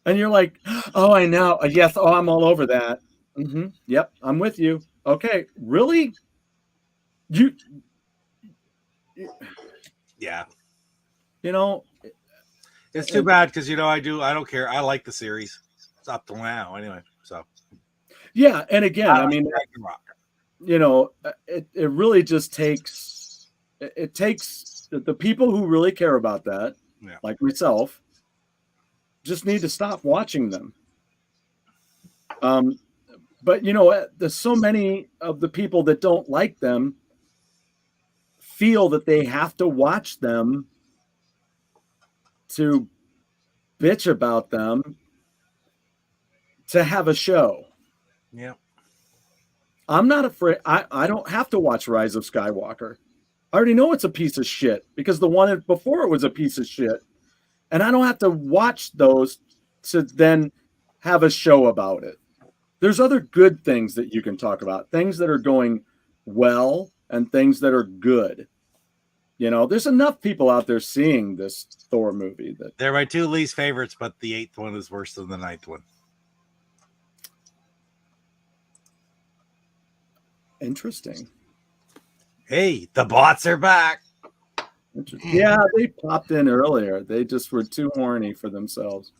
And you're like, oh, I know. Yes. Oh, I'm all over that. Mm-hmm. Yep. I'm with you. Okay. Really? Yeah. You know, it's too bad because, you know, I don't care. I like the series. It's up to now anyway. So, yeah. And again, I mean, you know, it really just takes, it takes the people who really care about that, like myself, just need to stop watching them. But, you know, there's so many of the people that don't like them feel that they have to watch them to bitch about them to have a show. Yeah. I'm not afraid. I don't have to watch Rise of Skywalker. I already know it's a piece of shit because the one before it was a piece of shit. And I don't have to watch those to then have a show about it. There's other good things that you can talk about, things that are going well and things that are good. You know, there's enough people out there seeing this Thor movie that they're my two least favorites, but the 8th one is worse than the 9th one. Interesting. Hey, the bots are back. Yeah, they popped in earlier. They just were too horny for themselves.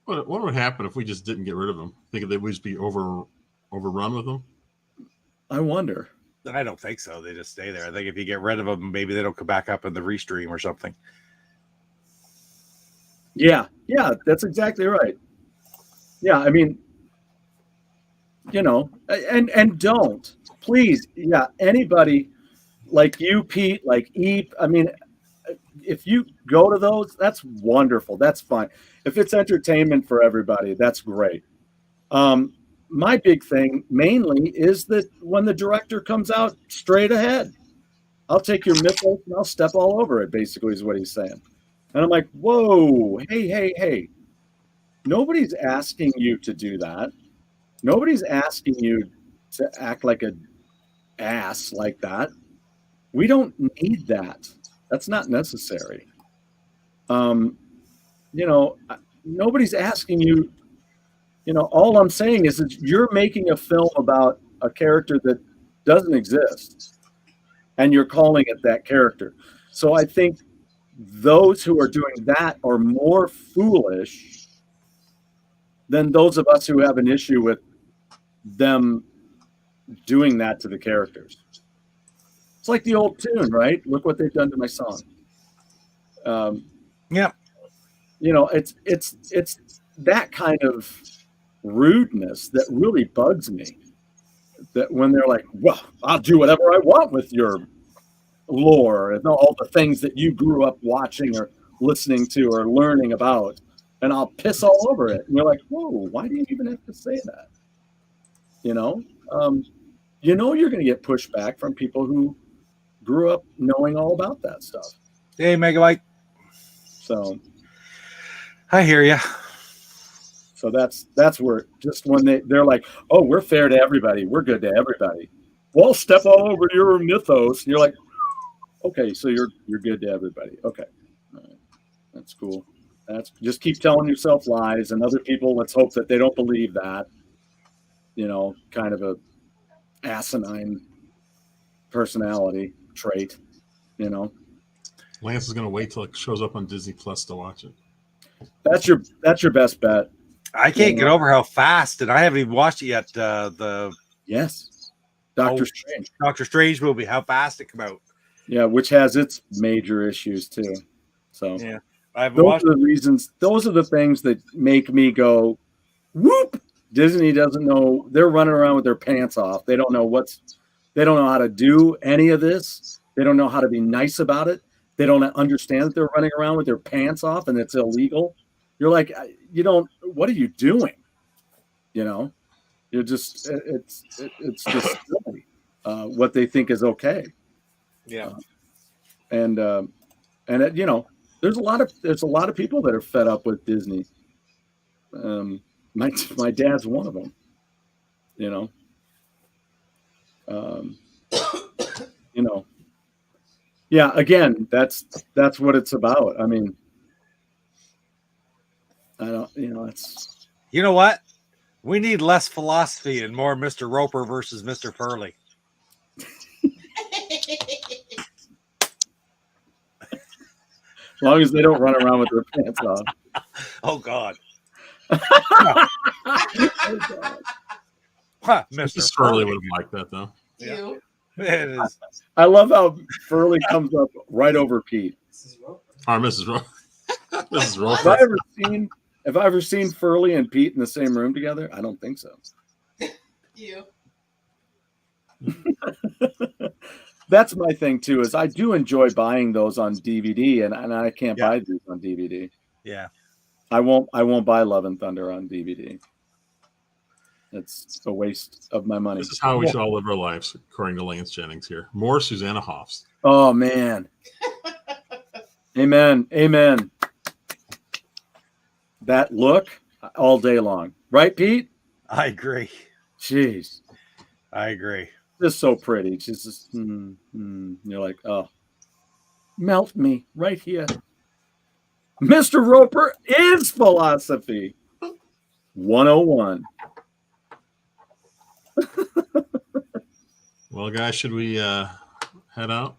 What would happen if we just didn't get rid of them? Think they would just be overrun with them? I wonder. I don't think so. They just stay there. I think if you get rid of them, maybe they don't come back up in the restream or something. Yeah, that's exactly right. Yeah, I mean, you know, and don't please, anybody like you, Pete, like Eep. I mean, if you go to those, that's wonderful. That's fine. If it's entertainment for everybody, that's great. My big thing mainly is that when the director comes out straight ahead, I'll take your mythos and I'll step all over it, basically is what he's saying. And I'm like, whoa, hey. Nobody's asking you to do that. Nobody's asking you to act like an ass like that. We don't need that. That's not necessary. You know, nobody's asking you. You know, all I'm saying is that you're making a film about a character that doesn't exist, and you're calling it that character. So I think those who are doing that are more foolish than those of us who have an issue with them doing that to the characters. It's like the old tune, right? Look what they've done to my song. Yeah. You know, it's that kind of rudeness that really bugs me. That when they're like, well, I'll do whatever I want with your lore and all the things that you grew up watching or listening to or learning about, and I'll piss all over it. And you're like, whoa, why do you even have to say that? You know, you're going to get pushback from people who grew up knowing all about that stuff. Hey, Megabyte. So I hear you. So that's where just when they're like, oh, we're fair to everybody. We're good to everybody. Well, step all over your mythos. And you're like, okay, so you're good to everybody. Okay. All right. That's cool. That's just keep telling yourself lies, and other people, let's hope that they don't believe that. You know, kind of a asinine personality trait, you know. Lance is going to wait till it shows up on Disney Plus to watch it. That's your best bet. I can't get over how fast, and I haven't even watched it yet. Yes, Doctor Strange. Doctor Strange movie, how fast it came out. Yeah, which has its major issues too. So yeah, those are the reasons. Those are the things that make me go, whoop. Disney doesn't know. They're running around with their pants off. They don't know what's They don't know how to do any of this. They don't know how to be nice about it. They don't understand that they're running around with their pants off and it's illegal. You're like, what are you doing? You're just, it's just silly, what they think is okay. Yeah. And there's a lot of people that are fed up with Disney. My dad's one of them. Yeah. Again, that's what it's about. I mean, I don't. It's. You know what? We need less philosophy and more Mr. Roper versus Mr. Furley. As long as they don't run around with their pants off. Oh God. Mr. Furley would have liked that though. Yeah. It is. I love how Furley comes up right over Pete. Or Mrs. Roper. Mrs. Have Roper. I ever seen Furley and Pete in the same room together? I don't think so. You. That's my thing too. Is I do enjoy buying those on DVD, and I can't buy these on DVD. Yeah. I won't buy Love and Thunder on DVD. It's a waste of my money. This is how we should all live our lives, according to Lance Jennings here. More Susanna Hoffs. Oh man. Amen. Amen. That look all day long. Right, Pete? I agree. Jeez. I agree. Just so pretty. Just you're like, oh, melt me right here. Mr. Roper is philosophy 101. Well, guys, should we head out?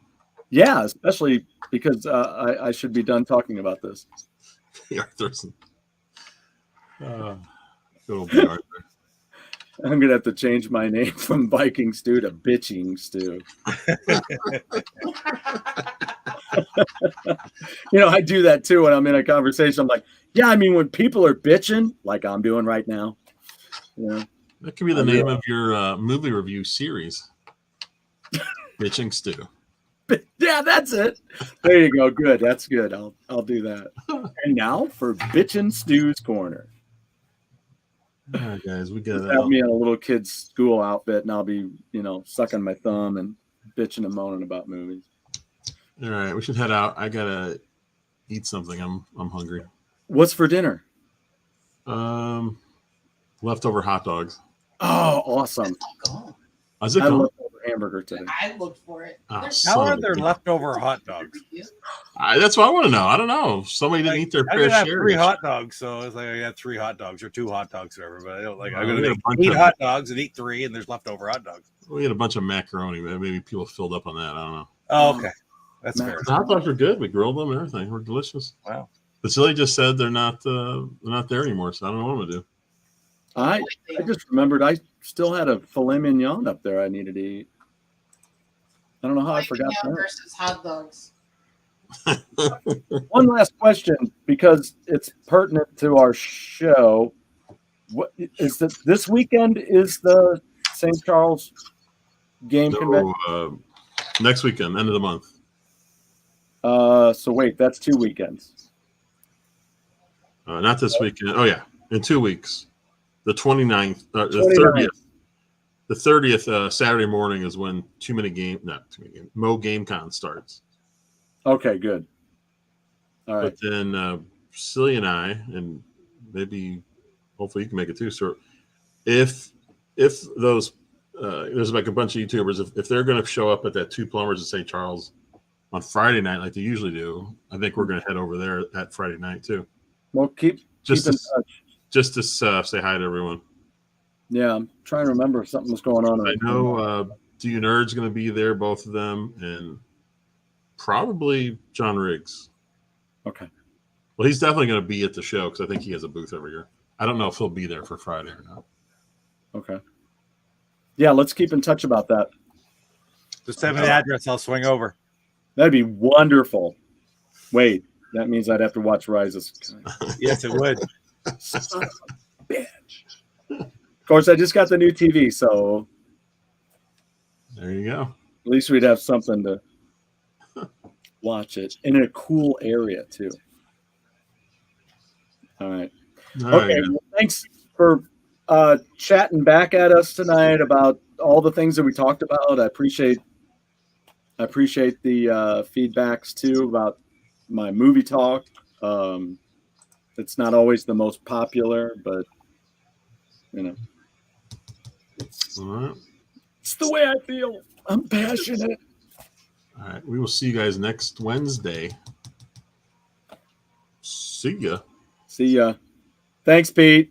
Yeah, especially because I should be done talking about this. Arthur's. It'll be Arthur. I'm gonna have to change my name from Viking Stew to Bitching Stew. I do that too when I'm in a conversation. I'm like, yeah, I mean, when people are bitching, like I'm doing right now. That could be the name of your movie review series. Bitching Stew. Yeah, that's it. There you go. Good. That's good. I'll do that. And now for Bitchin' Stew's Corner. All right, guys, we got Have me in a little kid's school outfit, and I'll be, sucking my thumb and bitching and moaning about movies. All right, we should head out. I gotta eat something. I'm hungry. What's for dinner? Leftover hot dogs. Oh, awesome! Is it I gone? looked over hamburger today. I looked for it. Oh, How son are of a there bitch. leftover hot dogs? That's what I want to know. I don't know. Somebody didn't eat their I fair did have share. 3 hot dogs, so it's like I got 3 hot dogs or 2 hot dogs, whatever. But I don't like. I'm we had a gonna bunch eat of- hot dogs and eat 3, and there's leftover hot dogs. We had a bunch of macaroni. Maybe people filled up on that. I don't know. Oh, okay, that's fair. The hot dogs were good. We grilled them and everything. We're delicious. Wow. Vasily just said they're not there anymore, so I don't know what I'm gonna do. I just remembered I still had a filet mignon up there I needed to eat. I don't know how I forgot that. Versus hot dogs. One last question, because it's pertinent to our show. What is this weekend? Is the St. Charles game convention? Next weekend, end of the month. So wait, that's 2 weekends. Not this weekend. Oh yeah, in 2 weeks. The 29th, the 29th. 30th. The 30th Saturday morning is when Mo GameCon starts. Okay, good. All right. But then Silly and I, and maybe hopefully you can make it too. So if those there's like a bunch of YouTubers, if they're going to show up at that Two Plumbers in St. Charles on Friday night like they usually do, I think we're going to head over there that Friday night too. Well, keep in touch. Just to say hi to everyone. Yeah, I'm trying to remember if something was going on. I know Do You Nerd's going to be there, both of them, and probably John Riggs. Okay. Well, he's definitely going to be at the show because I think he has a booth every year. I don't know if he'll be there for Friday or not. Okay. Yeah, let's keep in touch about that. Just send me the address. I'll swing over. That'd be wonderful. Wait, that means I'd have to watch Rise of Skywalker. Yes, it would. Son of a bitch. Of course, I just got the new TV, so There you go. At least we'd have something to watch it in a cool area too. All right. All Okay. right. Well, thanks for chatting back at us tonight about all the things that we talked about. I appreciate the feedbacks too about my movie talk. It's not always the most popular, but All right. it's the way I feel. I'm passionate. All right. We will see you guys next Wednesday. See ya. See ya. Thanks, Pete.